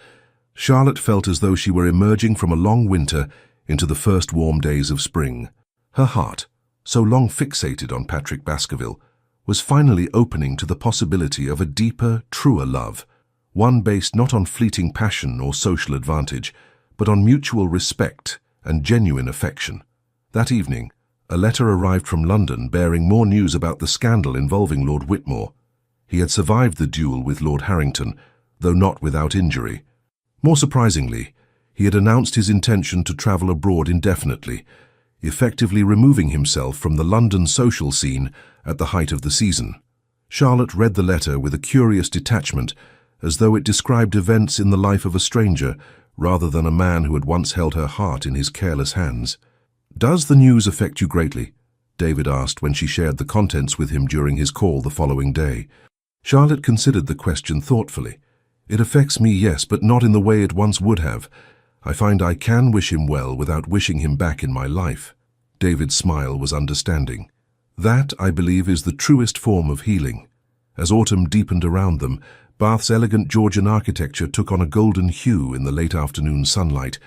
Charlotte felt as though she were emerging from a long winter into the first warm days of spring. Her heart, so long fixated on Patrick Baskerville, was finally opening to the possibility of a deeper, truer love, one based not on fleeting passion or social advantage, but on mutual respect and genuine affection. That evening, a letter arrived from London bearing more news about the scandal involving Lord Whitmore. He had survived the duel with Lord Harrington, though not without injury. More surprisingly, he had announced his intention to travel abroad indefinitely, effectively removing himself from the London social scene at the height of the season. Charlotte read the letter with a curious detachment, as though it described events in the life of a stranger rather than a man who had once held her heart in his careless hands. "Does the news affect you greatly?" David asked when she shared the contents with him during his call the following day. Charlotte considered the question thoughtfully. "It affects me, yes, but not in the way it once would have. I find I can wish him well without wishing him back in my life." David's smile was understanding. "That, I believe, is the truest form of healing." As autumn deepened around them, Bath's elegant Georgian architecture took on a golden hue in the late afternoon sunlight.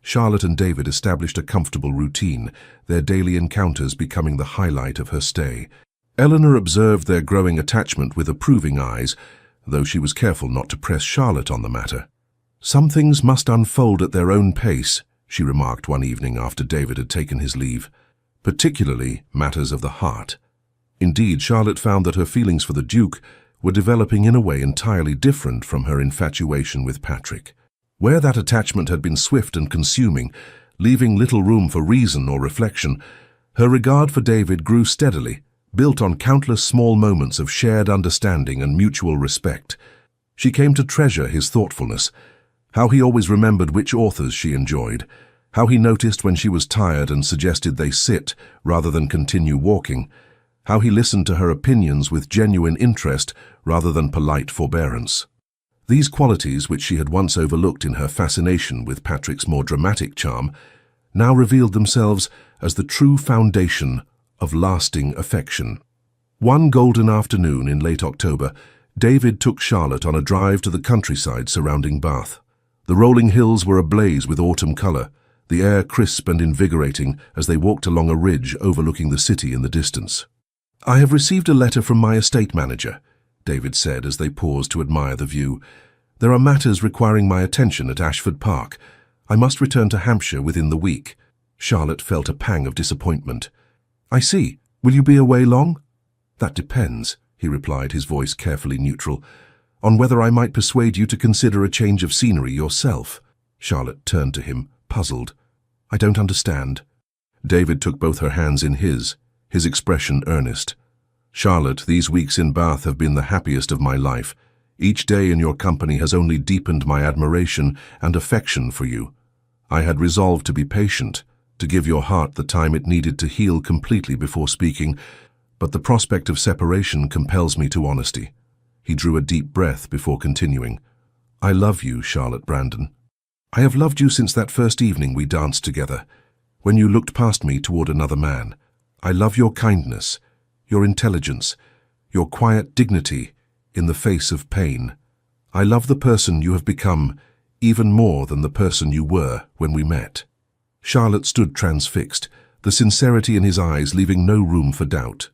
Charlotte and David established a comfortable routine, their daily encounters becoming the highlight of her stay. Eleanor observed their growing attachment with approving eyes, though she was careful not to press Charlotte on the matter. "Some things must unfold at their own pace," she remarked one evening after David had taken his leave, "particularly matters of the heart." Indeed, Charlotte found that her feelings for the Duke were developing in a way entirely different from her infatuation with Patrick. Where that attachment had been swift and consuming, leaving little room for reason or reflection, her regard for David grew steadily, built on countless small moments of shared understanding and mutual respect. She came to treasure his thoughtfulness, how he always remembered which authors she enjoyed, how he noticed when she was tired and suggested they sit rather than continue walking, how he listened to her opinions with genuine interest rather than polite forbearance. These qualities, which she had once overlooked in her fascination with Patrick's more dramatic charm, now revealed themselves as the true foundation of lasting affection. One golden afternoon in late October, David took Charlotte on a drive to the countryside surrounding Bath. The rolling hills were ablaze with autumn colour, the air crisp and invigorating as they walked along a ridge overlooking the city in the distance. "I have received a letter from my estate manager," David said as they paused to admire the view. "There are matters requiring my attention at Ashford Park. I must return to Hampshire within the week." Charlotte felt a pang of disappointment. "I see. Will you be away long?" "That depends," he replied, his voice carefully neutral, "on whether I might persuade you to consider a change of scenery yourself." Charlotte turned to him, puzzled. "I don't understand." David took both her hands in his expression earnest. "Charlotte, these weeks in Bath have been the happiest of my life. Each day in your company has only deepened my admiration and affection for you. I had resolved to be patient, to give your heart the time it needed to heal completely before speaking, but the prospect of separation compels me to honesty." He drew a deep breath before continuing. "I love you, Charlotte Brandon. I have loved you since that first evening we danced together, when you looked past me toward another man. I love your kindness, your intelligence, your quiet dignity in the face of pain. I love the person you have become even more than the person you were when we met." Charlotte stood transfixed, the sincerity in his eyes leaving no room for doubt.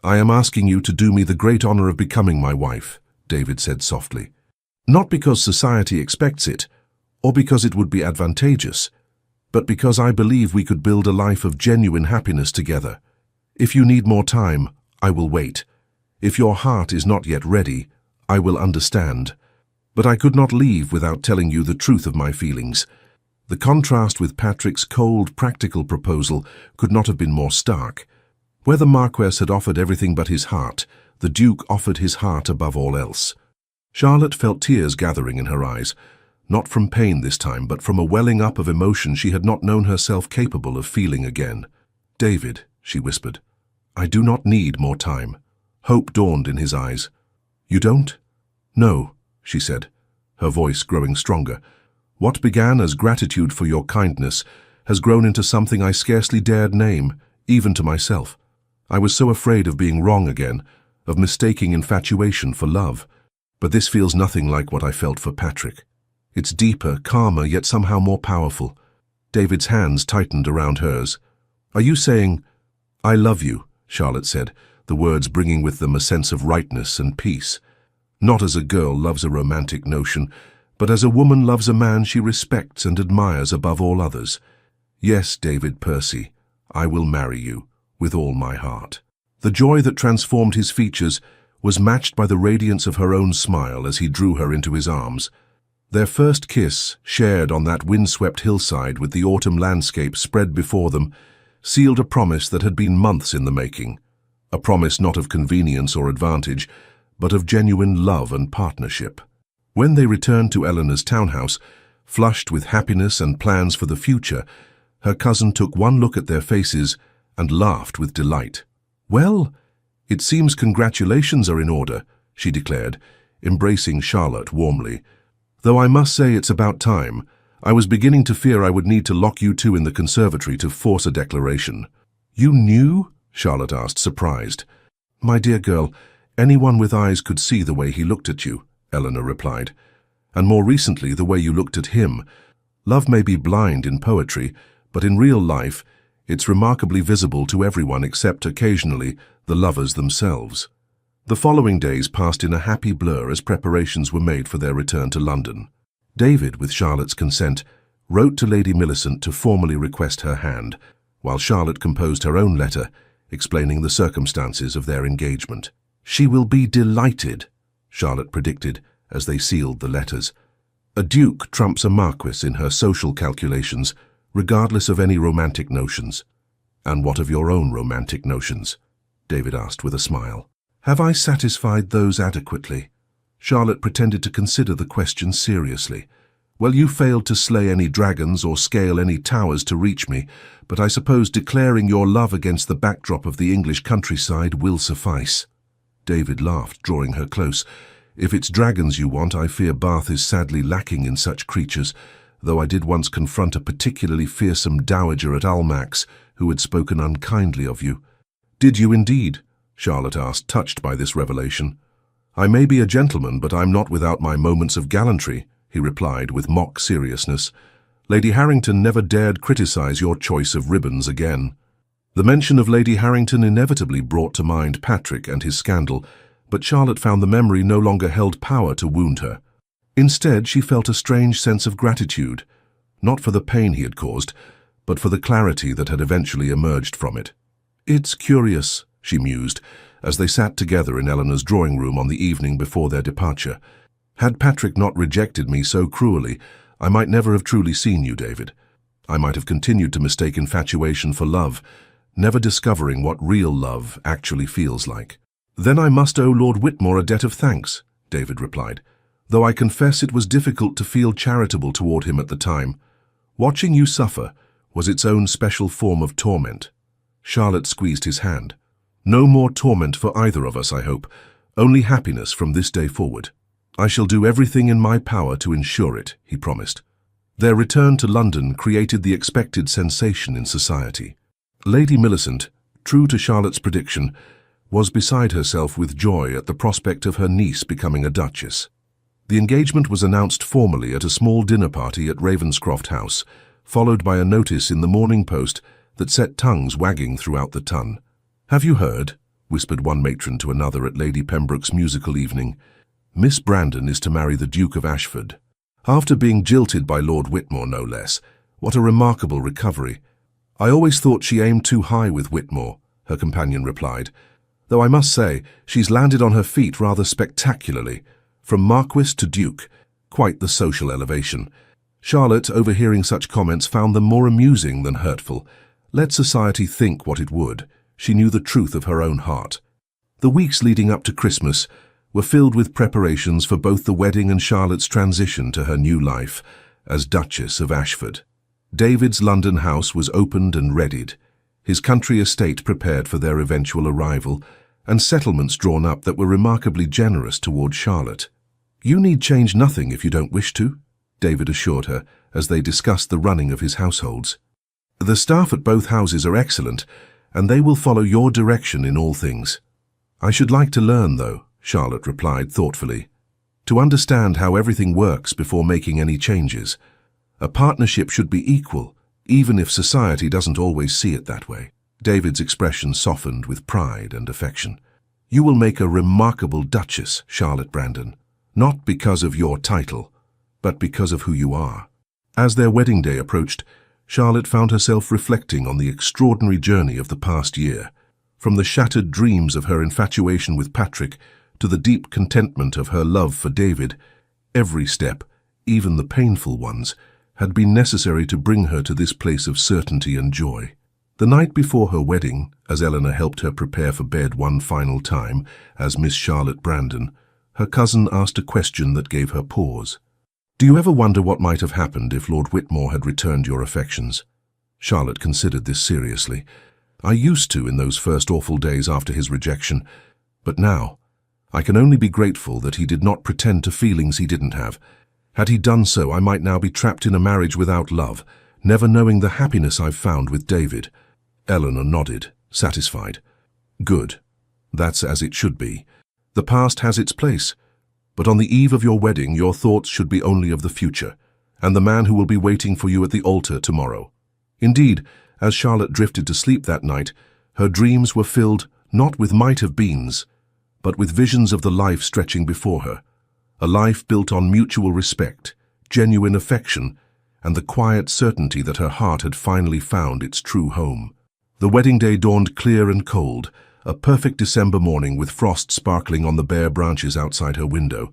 "I am asking you to do me the great honor of becoming my wife," David said softly. "Not because society expects it, or because it would be advantageous, but because I believe we could build a life of genuine happiness together. If you need more time, I will wait. If your heart is not yet ready, I will understand. But I could not leave without telling you the truth of my feelings. The contrast with Patrick's cold, practical proposal could not have been more stark. Where the Marquis had offered everything but his heart, the Duke offered his heart above all else. Charlotte felt tears gathering in her eyes, not from pain this time, but from a welling up of emotion she had not known herself capable of feeling again. "David," she whispered, "I do not need more time." Hope dawned in his eyes. "You don't?" "No," she said, her voice growing stronger. "What began as gratitude for your kindness has grown into something I scarcely dared name, even to myself. I was so afraid of being wrong again, of mistaking infatuation for love. But this feels nothing like what I felt for Patrick. It's deeper, calmer, yet somehow more powerful." David's hands tightened around hers. "Are you saying, 'I love you'?" Charlotte said, the words bringing with them a sense of rightness and peace. Not as a girl loves a romantic notion, but as a woman loves a man she respects and admires above all others. "Yes, David Percy, I will marry you, with all my heart." The joy that transformed his features was matched by the radiance of her own smile as he drew her into his arms. Their first kiss, shared on that windswept hillside with the autumn landscape spread before them, sealed a promise that had been months in the making. A promise not of convenience or advantage, but of genuine love and partnership. When they returned to Eleanor's townhouse, flushed with happiness and plans for the future, her cousin took one look at their faces and laughed with delight. "Well, it seems congratulations are in order," she declared, embracing Charlotte warmly. "Though I must say it's about time. I was beginning to fear I would need to lock you two in the conservatory to force a declaration." "You knew?" Charlotte asked, surprised. "My dear girl, anyone with eyes could see the way he looked at you," Eleanor replied. "And more recently, the way you looked at him. Love may be blind in poetry, but in real life, it's remarkably visible to everyone except, occasionally, the lovers themselves." The following days passed in a happy blur as preparations were made for their return to London. David, with Charlotte's consent, wrote to Lady Millicent to formally request her hand, while Charlotte composed her own letter, explaining the circumstances of their engagement. "She will be delighted," Charlotte predicted as they sealed the letters. A duke trumps a marquis in her social calculations, regardless of any romantic notions. "And what of your own romantic notions?" David asked with a smile. "Have I satisfied those adequately?" Charlotte pretended to consider the question seriously. "Well, you failed to slay any dragons or scale any towers to reach me, but I suppose declaring your love against the backdrop of the English countryside will suffice." David laughed, drawing her close. "If it's dragons you want, I fear Bath is sadly lacking in such creatures, though I did once confront a particularly fearsome dowager at Almack's who had spoken unkindly of you." "Did you indeed?" Charlotte asked, touched by this revelation. "I may be a gentleman, but I'm not without my moments of gallantry," he replied with mock seriousness. "Lady Harrington never dared criticize your choice of ribbons again." The mention of Lady Harrington inevitably brought to mind Patrick and his scandal, but Charlotte found the memory no longer held power to wound her. Instead, she felt a strange sense of gratitude, not for the pain he had caused, but for the clarity that had eventually emerged from it. "It's curious," she mused, as they sat together in Eleanor's drawing room on the evening before their departure. "Had Patrick not rejected me so cruelly, I might never have truly seen you, David. I might have continued to mistake infatuation for love, never discovering what real love actually feels like." "Then I must owe Lord Whitmore a debt of thanks," David replied, "though I confess it was difficult to feel charitable toward him at the time. Watching you suffer was its own special form of torment." Charlotte squeezed his hand. "No more torment for either of us, I hope. Only happiness from this day forward." "I shall do everything in my power to ensure it," he promised. Their return to London created the expected sensation in society. Lady Millicent, true to Charlotte's prediction, was beside herself with joy at the prospect of her niece becoming a duchess. The engagement was announced formally at a small dinner party at Ravenscroft House, followed by a notice in the Morning Post that set tongues wagging throughout the ton. "Have you heard?" whispered one matron to another at Lady Pembroke's musical evening. "Miss Brandon is to marry the Duke of Ashford." After being jilted by Lord Whitmore, no less, What a remarkable recovery. I always thought she aimed too high with Whitmore, her companion replied, though I must say she's landed on her feet rather spectacularly. From Marquis to Duke, quite the social elevation. Charlotte, overhearing such comments, found them more amusing than hurtful. Let society think what it would. She knew the truth of her own heart. The weeks leading up to Christmas were filled with preparations for both the wedding and Charlotte's transition to her new life as Duchess of Ashford. David's London house was opened and readied, his country estate prepared for their eventual arrival, and settlements drawn up that were remarkably generous toward Charlotte. "You need change nothing if you don't wish to," David assured her as they discussed the running of his households. "The staff at both houses are excellent, and they will follow your direction in all things." "I should like to learn, though," Charlotte replied thoughtfully, "to understand how everything works before making any changes. A partnership should be equal, even if society doesn't always see it that way." David's expression softened with pride and affection. "You will make a remarkable Duchess, Charlotte Brandon, not because of your title, but because of who you are." As their wedding day approached, Charlotte found herself reflecting on the extraordinary journey of the past year. From the shattered dreams of her infatuation with Patrick to the deep contentment of her love for David, every step, even the painful ones, had been necessary to bring her to this place of certainty and joy. The night before her wedding, as Eleanor helped her prepare for bed one final time as Miss Charlotte Brandon, her cousin asked a question that gave her pause. "Do you ever wonder what might have happened if Lord Whitmore had returned your affections?" Charlotte considered this seriously. "I used to in those first awful days after his rejection, but now I can only be grateful that he did not pretend to feelings he didn't have. Had he done so, I might now be trapped in a marriage without love, never knowing the happiness I've found with David." Eleanor nodded, satisfied. "Good. That's as it should be. The past has its place, but on the eve of your wedding, your thoughts should be only of the future, and the man who will be waiting for you at the altar tomorrow." Indeed, as Charlotte drifted to sleep that night, her dreams were filled not with might-have-beens, but with visions of the life stretching before her. A life built on mutual respect, genuine affection, and the quiet certainty that her heart had finally found its true home. The wedding day dawned clear and cold, a perfect December morning with frost sparkling on the bare branches outside her window.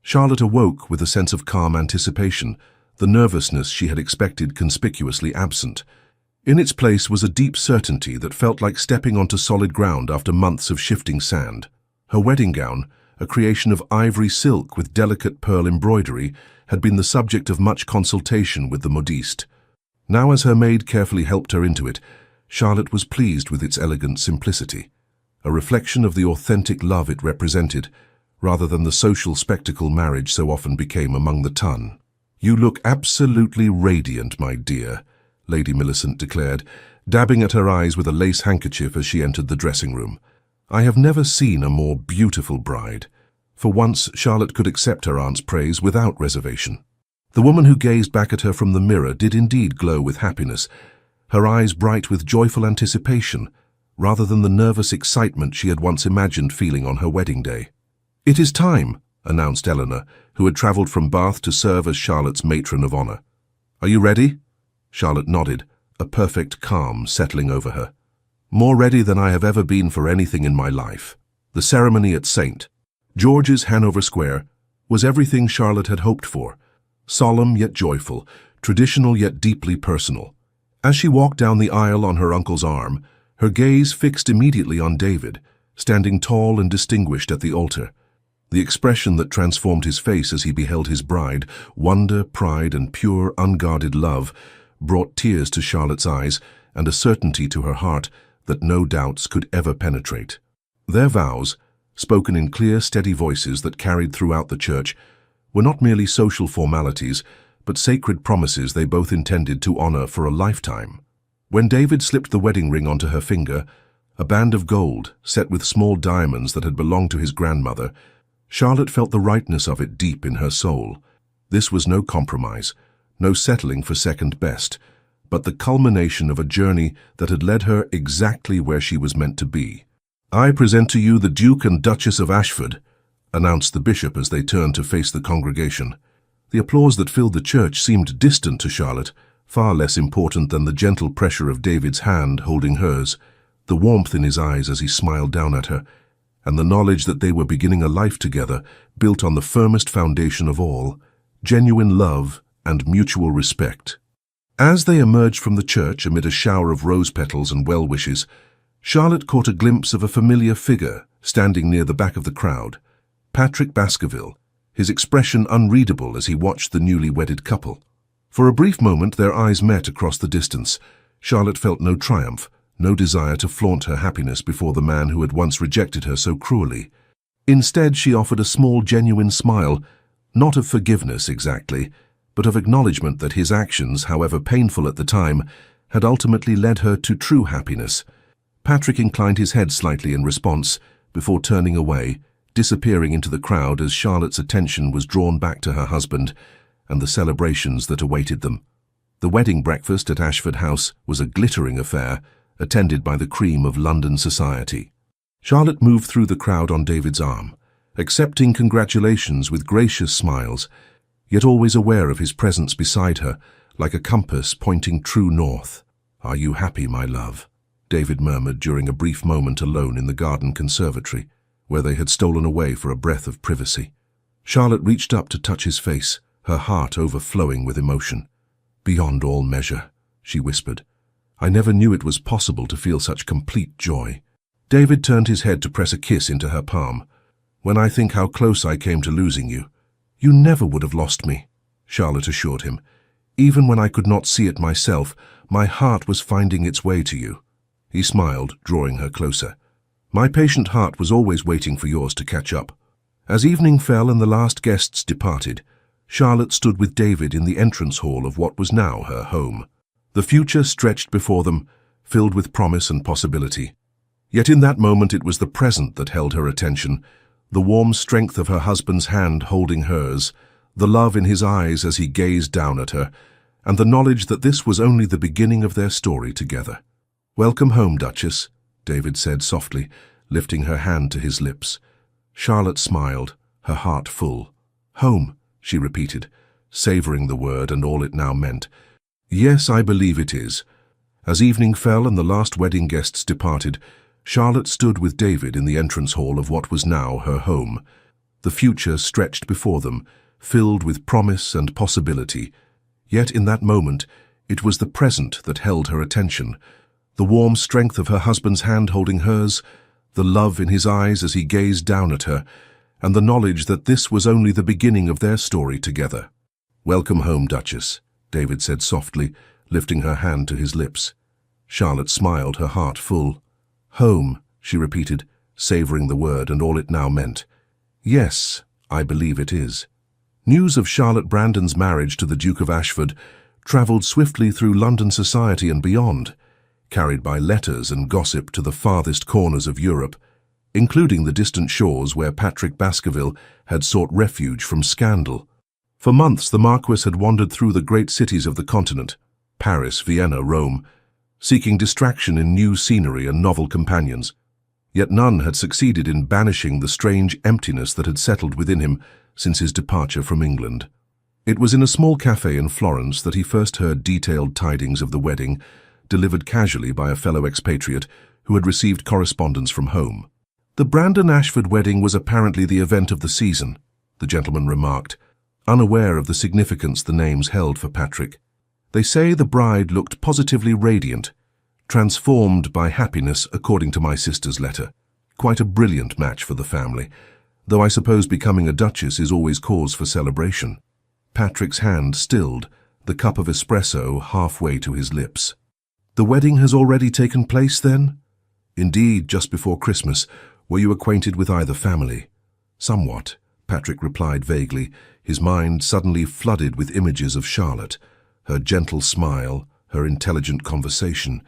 Charlotte awoke with a sense of calm anticipation, the nervousness she had expected conspicuously absent. In its place was a deep certainty that felt like stepping onto solid ground after months of shifting sand. Her wedding gown, a creation of ivory silk with delicate pearl embroidery, had been the subject of much consultation with the modiste. Now, as her maid carefully helped her into it, Charlotte was pleased with its elegant simplicity, a reflection of the authentic love it represented, rather than the social spectacle marriage so often became among the ton. "You look absolutely radiant, my dear," Lady Millicent declared, dabbing at her eyes with a lace handkerchief as she entered the dressing room. "I have never seen a more beautiful bride." For once, Charlotte could accept her aunt's praise without reservation. The woman who gazed back at her from the mirror did indeed glow with happiness, her eyes bright with joyful anticipation, rather than the nervous excitement she had once imagined feeling on her wedding day. "It is time," announced Eleanor, who had travelled from Bath to serve as Charlotte's matron of honour. "Are you ready?" Charlotte nodded, a perfect calm settling over her. "More ready than I have ever been for anything in my life." The ceremony at St. George's, Hanover Square, was everything Charlotte had hoped for, solemn yet joyful, traditional yet deeply personal. As she walked down the aisle on her uncle's arm, her gaze fixed immediately on David, standing tall and distinguished at the altar. The expression that transformed his face as he beheld his bride, wonder, pride, and pure, unguarded love, brought tears to Charlotte's eyes and a certainty to her heart that no doubts could ever penetrate. Their vows, spoken in clear, steady voices that carried throughout the church, were not merely social formalities, but sacred promises they both intended to honor for a lifetime. When David slipped the wedding ring onto her finger, a band of gold set with small diamonds that had belonged to his grandmother, Charlotte felt the rightness of it deep in her soul. This was no compromise, no settling for second best, but the culmination of a journey that had led her exactly where she was meant to be. "I present to you the Duke and Duchess of Ashford," announced the bishop as they turned to face the congregation. The applause that filled the church seemed distant to Charlotte, far less important than the gentle pressure of David's hand holding hers, the warmth in his eyes as he smiled down at her, and the knowledge that they were beginning a life together built on the firmest foundation of all, genuine love and mutual respect. As they emerged from the church amid a shower of rose petals and well-wishes, Charlotte caught a glimpse of a familiar figure standing near the back of the crowd, Patrick Baskerville, his expression unreadable as he watched the newly wedded couple. For a brief moment their eyes met across the distance. Charlotte felt no triumph, no desire to flaunt her happiness before the man who had once rejected her so cruelly. Instead, she offered a small, genuine smile, not of forgiveness exactly, but of acknowledgement that his actions, however painful at the time, had ultimately led her to true happiness. Patrick inclined his head slightly in response, before turning away, disappearing into the crowd as Charlotte's attention was drawn back to her husband and the celebrations that awaited them. The wedding breakfast at Ashford House was a glittering affair, attended by the cream of London society. Charlotte moved through the crowd on David's arm, accepting congratulations with gracious smiles, yet always aware of his presence beside her, like a compass pointing true north. "Are you happy, my love?" David murmured during a brief moment alone in the garden conservatory, where they had stolen away for a breath of privacy. Charlotte reached up to touch his face, her heart overflowing with emotion. "Beyond all measure," she whispered. "I never knew it was possible to feel such complete joy." David turned his head to press a kiss into her palm. "When I think how close I came to losing you." "You never would have lost me," Charlotte assured him. "Even when I could not see it myself, my heart was finding its way to you." He smiled, drawing her closer. "My patient heart was always waiting for yours to catch up." As evening fell and the last guests departed, Charlotte stood with David in the entrance hall of what was now her home. The future stretched before them, filled with promise and possibility. Yet in that moment it was the present that held her attention, the warm strength of her husband's hand holding hers, the love in his eyes as he gazed down at her, and the knowledge that this was only the beginning of their story together. "Welcome home, Duchess," David said softly, lifting her hand to his lips. Charlotte smiled, her heart full. "Home," she repeated, savoring the word and all it now meant. "Yes, I believe it is." As evening fell and the last wedding guests departed, Charlotte stood with David in the entrance hall of what was now her home. The future stretched before them, filled with promise and possibility. Yet in that moment, it was the present that held her attention. The warm strength of her husband's hand holding hers, the love in his eyes as he gazed down at her, and the knowledge that this was only the beginning of their story together. "Welcome home, Duchess," David said softly, lifting her hand to his lips. Charlotte smiled, her heart full. "Home," she repeated, savoring the word and all it now meant. "Yes, I believe it is." News of Charlotte Brandon's marriage to the Duke of Ashford travelled swiftly through London society and beyond, carried by letters and gossip to the farthest corners of Europe, including the distant shores where Patrick Baskerville had sought refuge from scandal. For months the Marquis had wandered through the great cities of the continent, Paris, Vienna, Rome, seeking distraction in new scenery and novel companions. Yet none had succeeded in banishing the strange emptiness that had settled within him since his departure from England. It was in a small cafe in Florence that he first heard detailed tidings of the wedding, delivered casually by a fellow expatriate who had received correspondence from home. "The Brandon-Ashford wedding was apparently the event of the season," the gentleman remarked, unaware of the significance the names held for Patrick. "They say the bride looked positively radiant, transformed by happiness according to my sister's letter. Quite a brilliant match for the family, though I suppose becoming a duchess is always cause for celebration." Patrick's hand stilled, the cup of espresso halfway to his lips. "The wedding has already taken place, then?" "Indeed, just before Christmas. Were you acquainted with either family?" "Somewhat," Patrick replied vaguely, his mind suddenly flooded with images of Charlotte, her gentle smile, her intelligent conversation,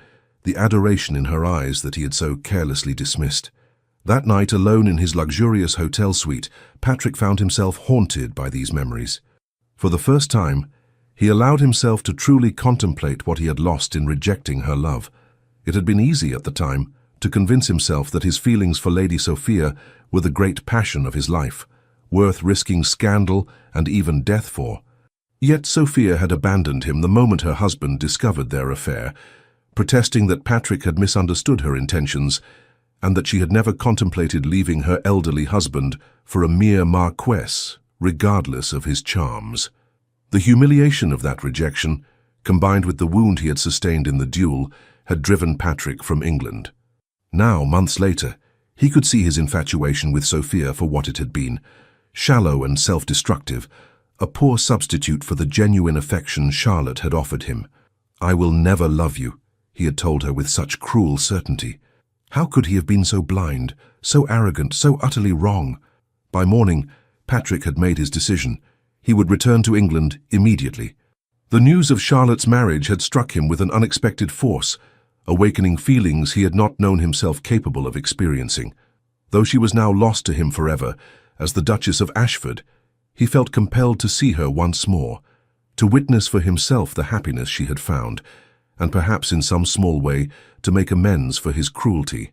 the adoration in her eyes that he had so carelessly dismissed. That night, alone in his luxurious hotel suite, Patrick found himself haunted by these memories. For the first time, he allowed himself to truly contemplate what he had lost in rejecting her love. It had been easy at the time to convince himself that his feelings for Lady Sophia were the great passion of his life, worth risking scandal and even death for. Yet Sophia had abandoned him the moment her husband discovered their affair, protesting that Patrick had misunderstood her intentions and that she had never contemplated leaving her elderly husband for a mere Marquis, regardless of his charms. The humiliation of that rejection, combined with the wound he had sustained in the duel, had driven Patrick from England. Now, months later, he could see his infatuation with Sophia for what it had been, shallow and self-destructive, a poor substitute for the genuine affection Charlotte had offered him. "I will never love you," he had told her with such cruel certainty. How could he have been so blind, so arrogant, so utterly wrong? By morning, Patrick had made his decision. He would return to England immediately. The news of Charlotte's marriage had struck him with an unexpected force, awakening feelings he had not known himself capable of experiencing. Though she was now lost to him forever, as the Duchess of Ashford, he felt compelled to see her once more, to witness for himself the happiness she had found, and perhaps in some small way to make amends for his cruelty.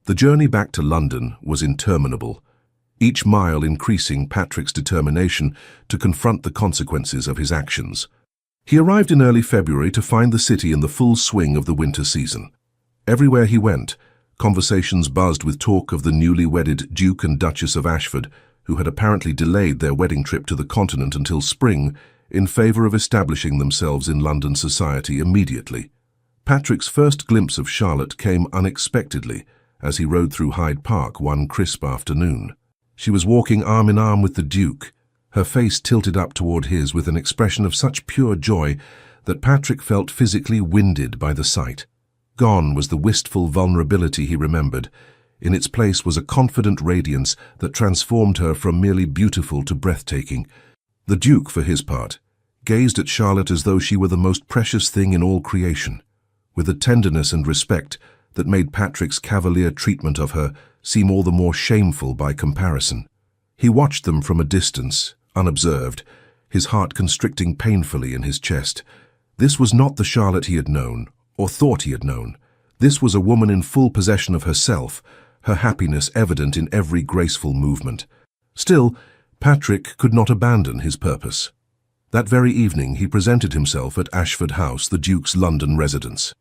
The journey back to London was interminable, each mile increasing Patrick's determination to confront the consequences of his actions. He arrived in early February to find the city in the full swing of the winter season. Everywhere he went, conversations buzzed with talk of the newly wedded Duke and Duchess of Ashford, who had apparently delayed their wedding trip to the continent until spring in favor of establishing themselves in London society immediately. Patrick's first glimpse of Charlotte came unexpectedly as he rode through Hyde Park one crisp afternoon. She was walking arm in arm with the Duke, her face tilted up toward his with an expression of such pure joy that Patrick felt physically winded by the sight. Gone was the wistful vulnerability he remembered. In its place was a confident radiance that transformed her from merely beautiful to breathtaking. The Duke, for his part, gazed at Charlotte as though she were the most precious thing in all creation, with a tenderness and respect that made Patrick's cavalier treatment of her seem all the more shameful by comparison. He watched them from a distance, unobserved, his heart constricting painfully in his chest. This was not the Charlotte he had known, or thought he had known. This was a woman in full possession of herself, her happiness evident in every graceful movement. Still, Patrick could not abandon his purpose. That very evening he presented himself at Ashford House, the Duke's London residence.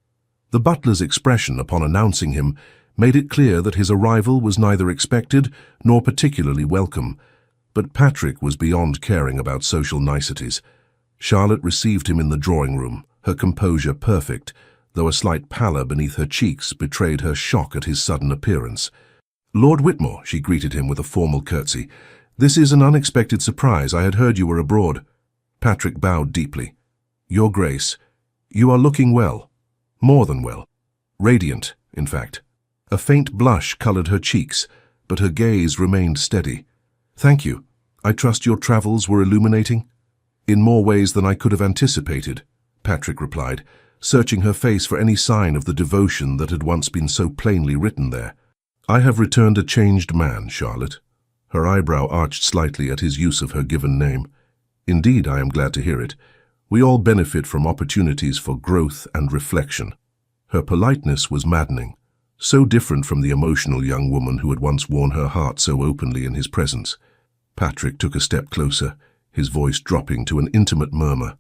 The butler's expression upon announcing him made it clear that his arrival was neither expected nor particularly welcome, but Patrick was beyond caring about social niceties. Charlotte received him in the drawing room, her composure perfect, though a slight pallor beneath her cheeks betrayed her shock at his sudden appearance. "Lord Whitmore," she greeted him with a formal curtsy. "This is an unexpected surprise. I had heard you were abroad." Patrick bowed deeply. "Your Grace, you are looking well. More than well. Radiant, in fact." A faint blush colored her cheeks, but her gaze remained steady. "Thank you. I trust your travels were illuminating?" "In more ways than I could have anticipated," Patrick replied, searching her face for any sign of the devotion that had once been so plainly written there. "I have returned a changed man, Charlotte." Her eyebrow arched slightly at his use of her given name. "Indeed, I am glad to hear it. We all benefit from opportunities for growth and reflection." Her politeness was maddening, so different from the emotional young woman who had once worn her heart so openly in his presence. Patrick took a step closer, his voice dropping to an intimate murmur.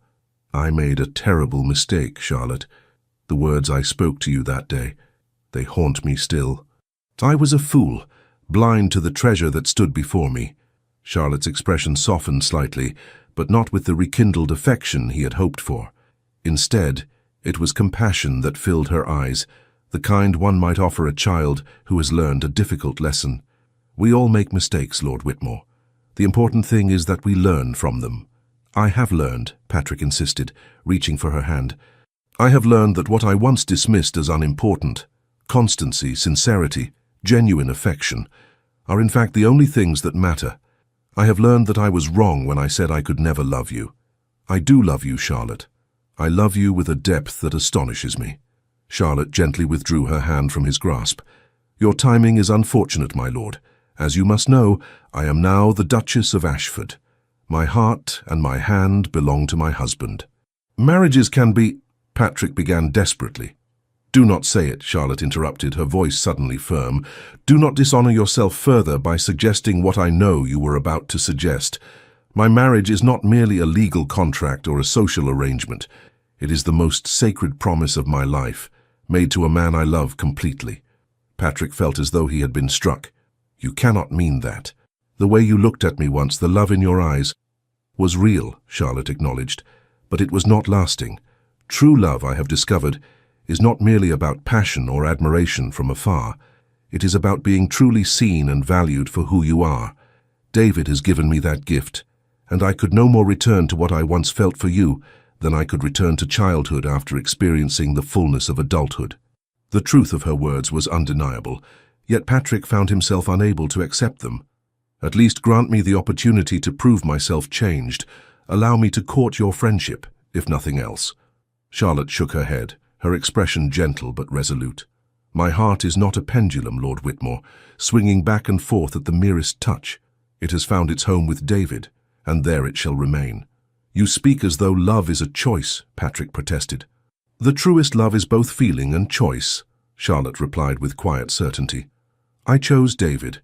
"I made a terrible mistake, Charlotte. The words I spoke to you that day, they haunt me still. I was a fool, blind to the treasure that stood before me." Charlotte's expression softened slightly, but not with the rekindled affection he had hoped for. Instead, it was compassion that filled her eyes, the kind one might offer a child who has learned a difficult lesson. "We all make mistakes, Lord Whitmore. The important thing is that we learn from them." "I have learned," Patrick insisted, reaching for her hand. "I have learned that what I once dismissed as unimportant, constancy, sincerity, genuine affection, are in fact the only things that matter. I have learned that I was wrong when I said I could never love you. I do love you, Charlotte. I love you with a depth that astonishes me." Charlotte gently withdrew her hand from his grasp. "Your timing is unfortunate, my lord. As you must know, I am now the Duchess of Ashford. My heart and my hand belong to my husband." "Marriages can be—" Patrick began desperately. "Do not say it," Charlotte interrupted, her voice suddenly firm. "Do not dishonor yourself further by suggesting what I know you were about to suggest. My marriage is not merely a legal contract or a social arrangement. It is the most sacred promise of my life, made to a man I love completely. Patrick felt as though he had been struck. You cannot mean that. The way you looked at me once, the love in your eyes, was real, Charlotte acknowledged, but it was not lasting. True love, I have discovered, is not merely about passion or admiration from afar. It is about being truly seen and valued for who you are. David has given me that gift, and I could no more return to what I once felt for you than I could return to childhood after experiencing the fullness of adulthood. The truth of her words was undeniable, yet Patrick found himself unable to accept them. At least grant me the opportunity to prove myself changed. Allow me to court your friendship, if nothing else. Charlotte shook her head, her expression gentle but resolute. My heart is not a pendulum, Lord Whitmore, swinging back and forth at the merest touch. It has found its home with David, and there it shall remain. You speak as though love is a choice, Patrick protested. The truest love is both feeling and choice, Charlotte replied with quiet certainty. I chose David,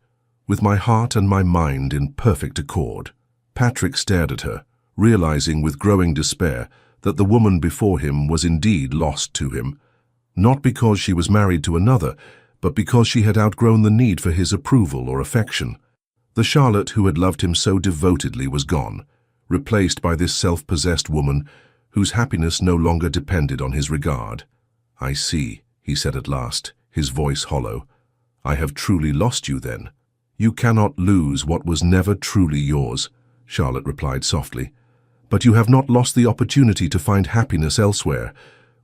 with my heart and my mind in perfect accord. Patrick stared at her, realizing with growing despair that the woman before him was indeed lost to him, not because she was married to another, but because she had outgrown the need for his approval or affection. The Charlotte who had loved him so devotedly was gone, replaced by this self-possessed woman whose happiness no longer depended on his regard. I see, he said at last, his voice hollow. I have truly lost you then. You cannot lose what was never truly yours, Charlotte replied softly. But you have not lost the opportunity to find happiness elsewhere,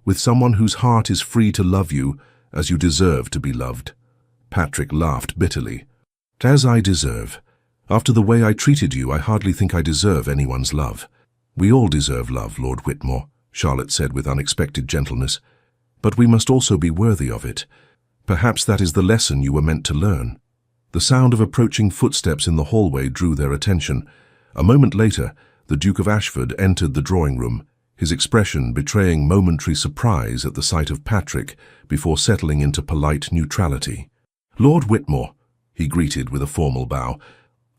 with someone whose heart is free to love you as you deserve to be loved. Patrick laughed bitterly. As I deserve. After the way I treated you, I hardly think I deserve anyone's love. We all deserve love, Lord Whitmore, Charlotte said with unexpected gentleness. But we must also be worthy of it. Perhaps that is the lesson you were meant to learn. The sound of approaching footsteps in the hallway drew their attention. A moment later, the Duke of Ashford entered the drawing room, his expression betraying momentary surprise at the sight of Patrick before settling into polite neutrality. Lord Whitmore, he greeted with a formal bow.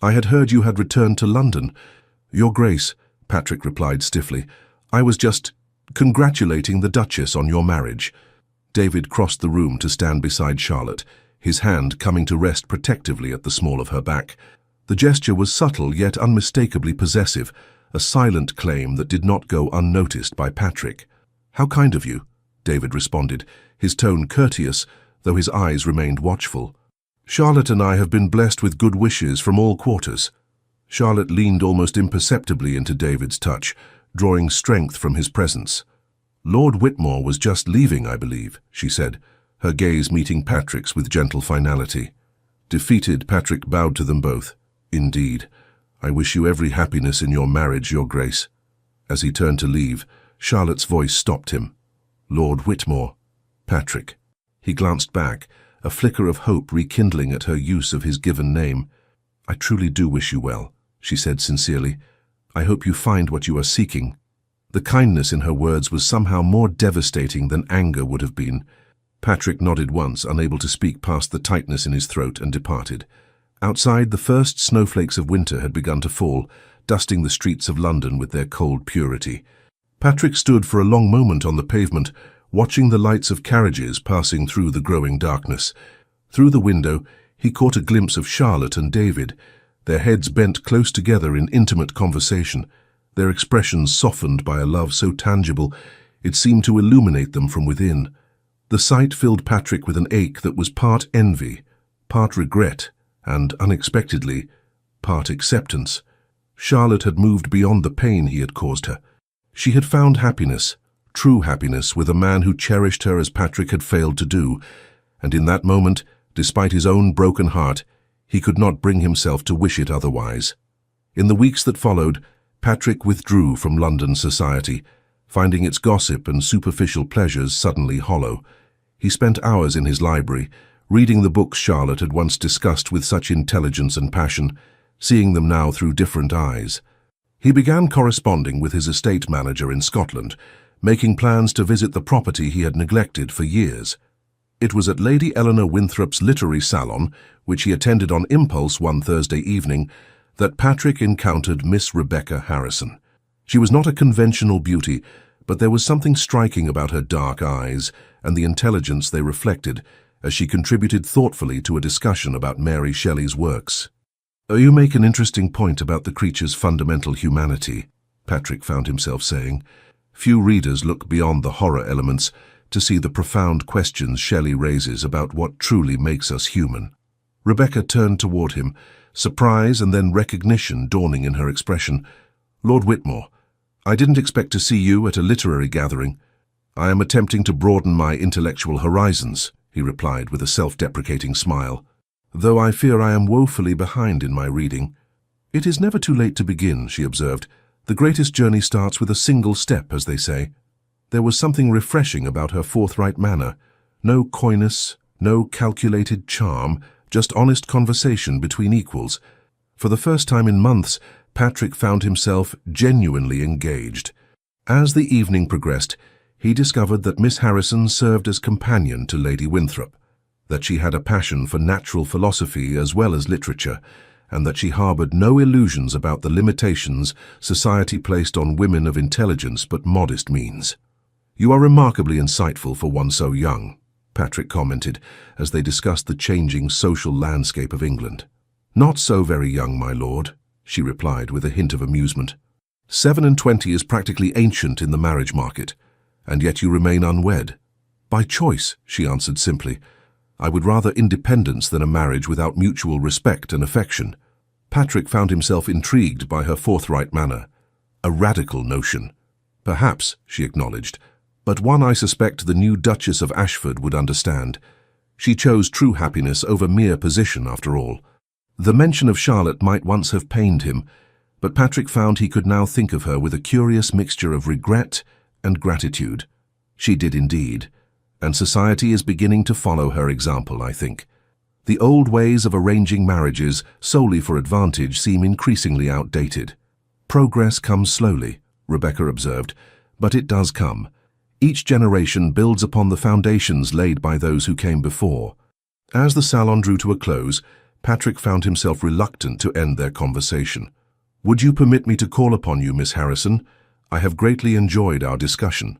I had heard you had returned to London. Your Grace, Patrick replied stiffly, I was just congratulating the Duchess on your marriage. David crossed the room to stand beside Charlotte, his hand coming to rest protectively at the small of her back. The gesture was subtle yet unmistakably possessive, a silent claim that did not go unnoticed by Patrick. How kind of you, David responded, his tone courteous, though his eyes remained watchful. Charlotte and I have been blessed with good wishes from all quarters. Charlotte leaned almost imperceptibly into David's touch, drawing strength from his presence. Lord Whitmore was just leaving, I believe, she said, her gaze meeting Patrick's with gentle finality. Defeated, Patrick bowed to them both. Indeed. I wish you every happiness in your marriage, Your Grace. As he turned to leave, Charlotte's voice stopped him. Lord Whitmore. Patrick. He glanced back, a flicker of hope rekindling at her use of his given name. I truly do wish you well, she said sincerely. I hope you find what you are seeking. The kindness in her words was somehow more devastating than anger would have been. Patrick nodded once, unable to speak past the tightness in his throat, and departed. Outside, the first snowflakes of winter had begun to fall, dusting the streets of London with their cold purity. Patrick stood for a long moment on the pavement, watching the lights of carriages passing through the growing darkness. Through the window, he caught a glimpse of Charlotte and David, their heads bent close together in intimate conversation, their expressions softened by a love so tangible it seemed to illuminate them from within. The sight filled Patrick with an ache that was part envy, part regret, and, unexpectedly, part acceptance. Charlotte had moved beyond the pain he had caused her. She had found happiness, true happiness, with a man who cherished her as Patrick had failed to do, and in that moment, despite his own broken heart, he could not bring himself to wish it otherwise. In the weeks that followed, Patrick withdrew from London society, finding its gossip and superficial pleasures suddenly hollow. He spent hours in his library, reading the books Charlotte had once discussed with such intelligence and passion, seeing them now through different eyes. He began corresponding with his estate manager in Scotland, making plans to visit the property he had neglected for years. It was at Lady Eleanor Winthrop's literary salon, which he attended on impulse one Thursday evening, that Patrick encountered Miss Rebecca Harrison. She was not a conventional beauty, but there was something striking about her dark eyes and the intelligence they reflected as she contributed thoughtfully to a discussion about Mary Shelley's works. "You make an interesting point about the creature's fundamental humanity," Patrick found himself saying. Few readers look beyond the horror elements to see the profound questions Shelley raises about what truly makes us human. Rebecca turned toward him, surprise and then recognition dawning in her expression. "Lord Whitmore, I didn't expect to see you at a literary gathering. I am attempting to broaden my intellectual horizons," he replied with a self-deprecating smile, "though I fear I am woefully behind in my reading." "It is never too late to begin," she observed. "The greatest journey starts with a single step, as they say." There was something refreshing about her forthright manner. No coyness, no calculated charm, just honest conversation between equals. For the first time in months, Patrick found himself genuinely engaged. As the evening progressed, he discovered that Miss Harrison served as companion to Lady Winthrop, that she had a passion for natural philosophy as well as literature, and that she harbored no illusions about the limitations society placed on women of intelligence but modest means. "You are remarkably insightful for one so young," Patrick commented as they discussed the changing social landscape of England. "Not so very young, my lord," she replied with a hint of amusement. 27 is practically ancient in the marriage market, and yet you remain unwed." "By choice," she answered simply. "I would rather independence than a marriage without mutual respect and affection." Patrick found himself intrigued by her forthright manner. "A radical notion." "Perhaps," she acknowledged, "but one I suspect the new Duchess of Ashford would understand. She chose true happiness over mere position, after all." The mention of Charlotte might once have pained him, but Patrick found he could now think of her with a curious mixture of regret and gratitude. She did indeed, and society is beginning to follow her example, I think. The old ways of arranging marriages solely for advantage seem increasingly outdated. "Progress comes slowly," Rebecca observed, "but it does come. Each generation builds upon the foundations laid by those who came before." As the salon drew to a close, Patrick found himself reluctant to end their conversation. "Would you permit me to call upon you, Miss Harrison? I have greatly enjoyed our discussion."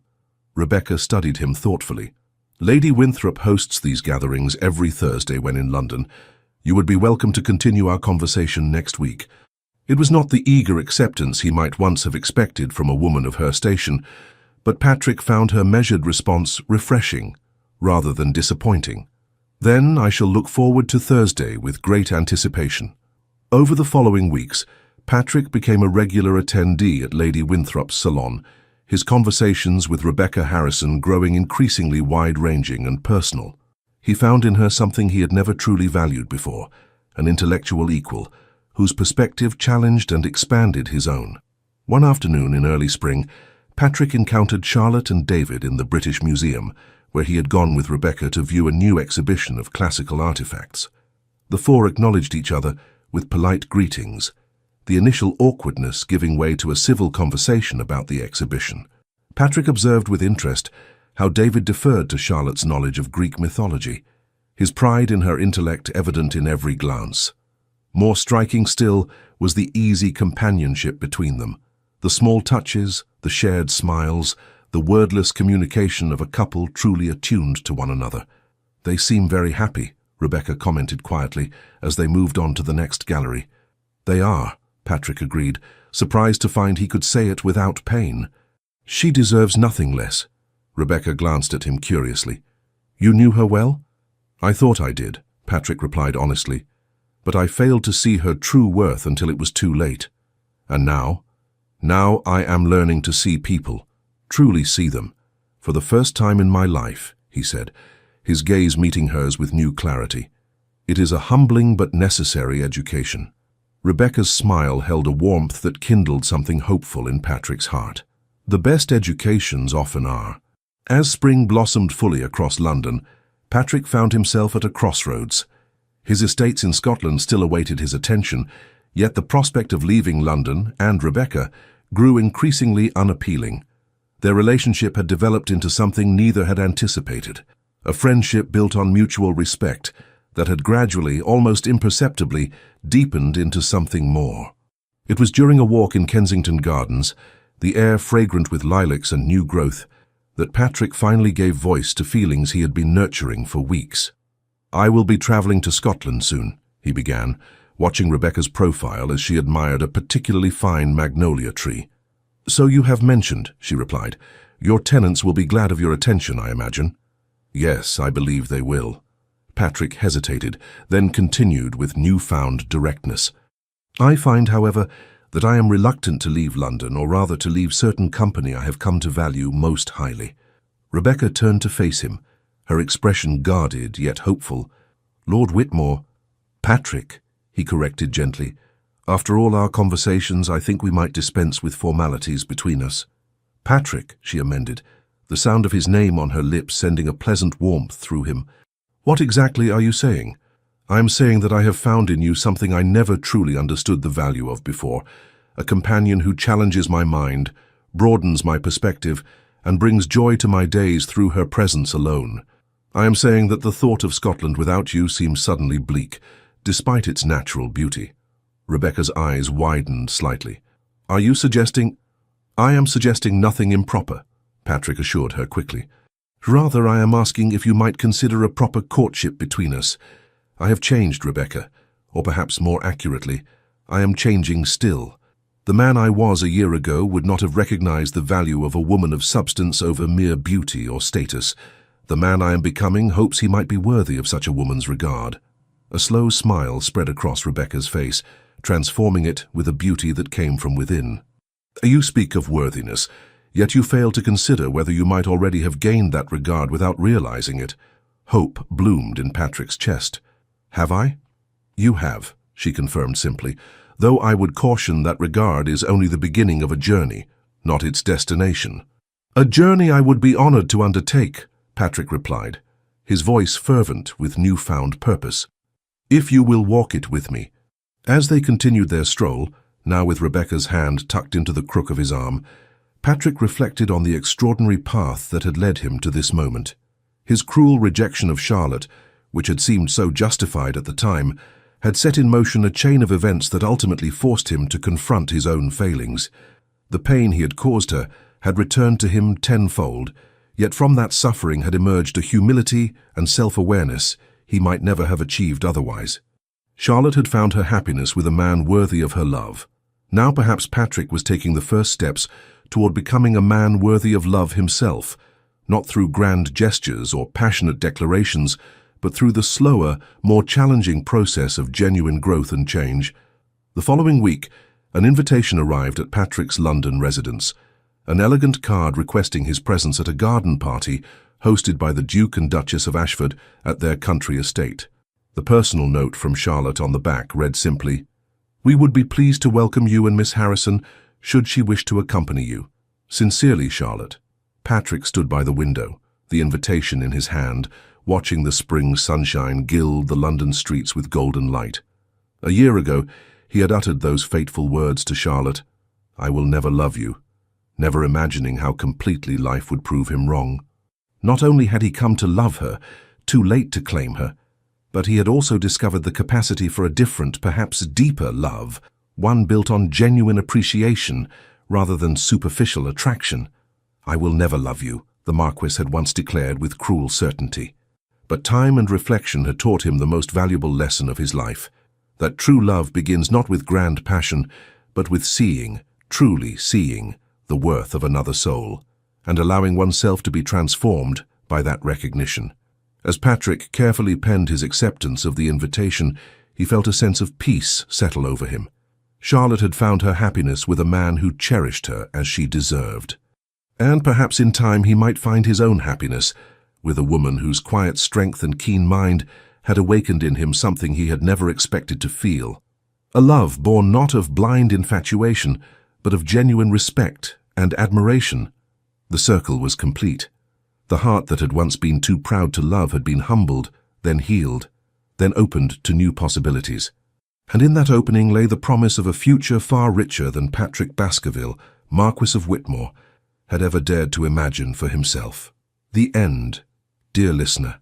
Rebecca studied him thoughtfully. "Lady Winthrop hosts these gatherings every Thursday when in London. You would be welcome to continue our conversation next week." It was not the eager acceptance he might once have expected from a woman of her station, but Patrick found her measured response refreshing, rather than disappointing. "Then I shall look forward to Thursday with great anticipation." Over the following weeks, Patrick became a regular attendee at Lady Winthrop's salon, his conversations with Rebecca Harrison growing increasingly wide-ranging and personal. He found in her something he had never truly valued before, an intellectual equal, whose perspective challenged and expanded his own. One afternoon in early spring, Patrick encountered Charlotte and David in the British Museum, where he had gone with Rebecca to view a new exhibition of classical artifacts. The four acknowledged each other with polite greetings, the initial awkwardness giving way to a civil conversation about the exhibition. Patrick observed with interest how David deferred to Charlotte's knowledge of Greek mythology, his pride in her intellect evident in every glance. More striking still was the easy companionship between them, the small touches, the shared smiles, the wordless communication of a couple truly attuned to one another. "They seem very happy," Rebecca commented quietly as they moved on to the next gallery. "They are," Patrick agreed, surprised to find he could say it without pain. "She deserves nothing less." Rebecca glanced at him curiously. "You knew her well?" "I thought I did," Patrick replied honestly, "but I failed to see her true worth until it was too late. And now? Now I am learning to see people, truly see them, for the first time in my life," he said, his gaze meeting hers with new clarity. "It is a humbling but necessary education." Rebecca's smile held a warmth that kindled something hopeful in Patrick's heart. The best educations often are. As spring blossomed fully across London, Patrick found himself at a crossroads. His estates in Scotland still awaited his attention, yet the prospect of leaving London and Rebecca grew increasingly unappealing. Their relationship had developed into something neither had anticipated, a friendship built on mutual respect, that had gradually, almost imperceptibly, deepened into something more. It was during a walk in Kensington Gardens, the air fragrant with lilacs and new growth, that Patrick finally gave voice to feelings he had been nurturing for weeks. "I will be travelling to Scotland soon," he began, watching Rebecca's profile as she admired a particularly fine magnolia tree. "So you have mentioned," she replied. "Your tenants will be glad of your attention, I imagine." "Yes, I believe they will." Patrick hesitated, then continued with newfound directness. "I find, however, that I am reluctant to leave London, or rather to leave certain company I have come to value most highly." Rebecca turned to face him, her expression guarded yet hopeful. "Lord Whitmore—" "Patrick," he corrected gently. "After all our conversations, I think we might dispense with formalities between us." "Patrick," she amended, the sound of his name on her lips sending a pleasant warmth through him. "What exactly are you saying?" "I am saying that I have found in you something I never truly understood the value of before, a companion who challenges my mind, broadens my perspective, and brings joy to my days through her presence alone. I am saying that the thought of Scotland without you seems suddenly bleak, despite its natural beauty." Rebecca's eyes widened slightly. "Are you suggesting—" "I am suggesting nothing improper," Patrick assured her quickly. "Rather, I am asking if you might consider a proper courtship between us. I have changed, Rebecca, or perhaps more accurately, I am changing still. The man I was a year ago would not have recognized the value of a woman of substance over mere beauty or status. The man I am becoming hopes he might be worthy of such a woman's regard." A slow smile spread across Rebecca's face, transforming it with a beauty that came from within. "You speak of worthiness, yet you fail to consider whether you might already have gained that regard without realizing it." Hope bloomed in Patrick's chest. "Have I?" "You have," she confirmed simply, "though I would caution that regard is only the beginning of a journey, not its destination." "A journey I would be honored to undertake," Patrick replied, his voice fervent with newfound purpose. "If you will walk it with me." As they continued their stroll, now with Rebecca's hand tucked into the crook of his arm, Patrick reflected on the extraordinary path that had led him to this moment. His cruel rejection of Charlotte, which had seemed so justified at the time, had set in motion a chain of events that ultimately forced him to confront his own failings. The pain he had caused her had returned to him tenfold, yet from that suffering had emerged a humility and self-awareness he might never have achieved otherwise. Charlotte had found her happiness with a man worthy of her love. Now perhaps Patrick was taking the first steps toward becoming a man worthy of love himself, not through grand gestures or passionate declarations, but through the slower, more challenging process of genuine growth and change. The following week, an invitation arrived at Patrick's London residence, an elegant card requesting his presence at a garden party hosted by the Duke and Duchess of Ashford at their country estate. The personal note from Charlotte on the back read simply, "We would be pleased to welcome you and Miss Harrison should she wish to accompany you. Sincerely, Charlotte." Patrick stood by the window, the invitation in his hand, watching the spring sunshine gild the London streets with golden light. A year ago, he had uttered those fateful words to Charlotte, "I will never love you," never imagining how completely life would prove him wrong. Not only had he come to love her, too late to claim her, but he had also discovered the capacity for a different, perhaps deeper love, one built on genuine appreciation rather than superficial attraction. "I will never love you," the Marquis had once declared with cruel certainty. But time and reflection had taught him the most valuable lesson of his life, that true love begins not with grand passion, but with seeing, truly seeing, the worth of another soul, and allowing oneself to be transformed by that recognition. As Patrick carefully penned his acceptance of the invitation, he felt a sense of peace settle over him. Charlotte had found her happiness with a man who cherished her as she deserved. And perhaps in time he might find his own happiness, with a woman whose quiet strength and keen mind had awakened in him something he had never expected to feel. A love born not of blind infatuation, but of genuine respect and admiration. The circle was complete. The heart that had once been too proud to love had been humbled, then healed, then opened to new possibilities. And in that opening lay the promise of a future far richer than Patrick Baskerville, Marquis of Whitmore, had ever dared to imagine for himself. The end, dear listener.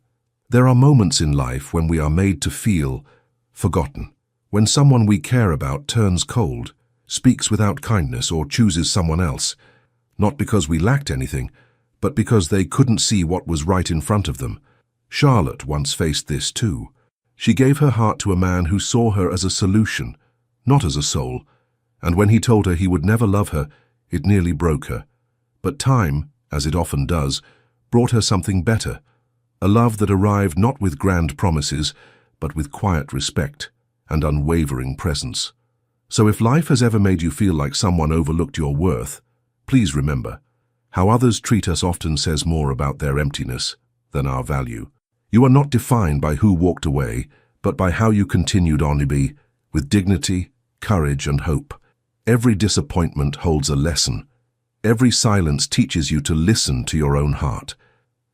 There are moments in life when we are made to feel forgotten. When someone we care about turns cold, speaks without kindness, or chooses someone else, not because we lacked anything, but because they couldn't see what was right in front of them. Charlotte once faced this too. She gave her heart to a man who saw her as a solution, not as a soul, and when he told her he would never love her, it nearly broke her. But time, as it often does, brought her something better, a love that arrived not with grand promises, but with quiet respect and unwavering presence. So if life has ever made you feel like someone overlooked your worth, please remember, how others treat us often says more about their emptiness than our value. You are not defined by who walked away, but by how you continued on to be, with dignity, courage, and hope. Every disappointment holds a lesson. Every silence teaches you to listen to your own heart.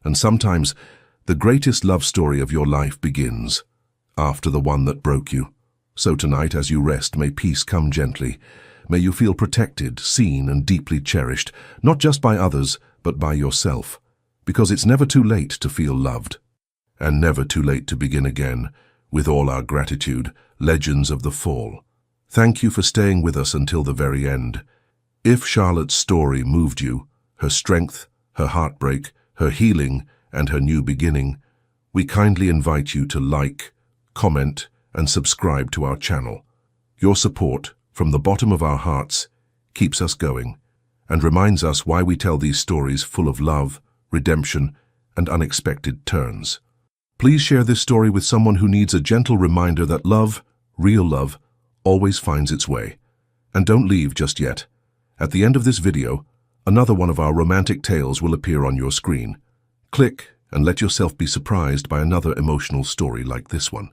And sometimes, the greatest love story of your life begins after the one that broke you. So tonight, as you rest, may peace come gently. May you feel protected, seen, and deeply cherished, not just by others, but by yourself. Because it's never too late to feel loved. And never too late to begin again. With all our gratitude, Legends of the Fall. Thank you for staying with us until the very end. If Charlotte's story moved you, her strength, her heartbreak, her healing, and her new beginning, we kindly invite you to like, comment, and subscribe to our channel. Your support, from the bottom of our hearts, keeps us going and reminds us why we tell these stories full of love, redemption, and unexpected turns. Please share this story with someone who needs a gentle reminder that love, real love, always finds its way. And don't leave just yet. At the end of this video, another one of our romantic tales will appear on your screen. Click and let yourself be surprised by another emotional story like this one.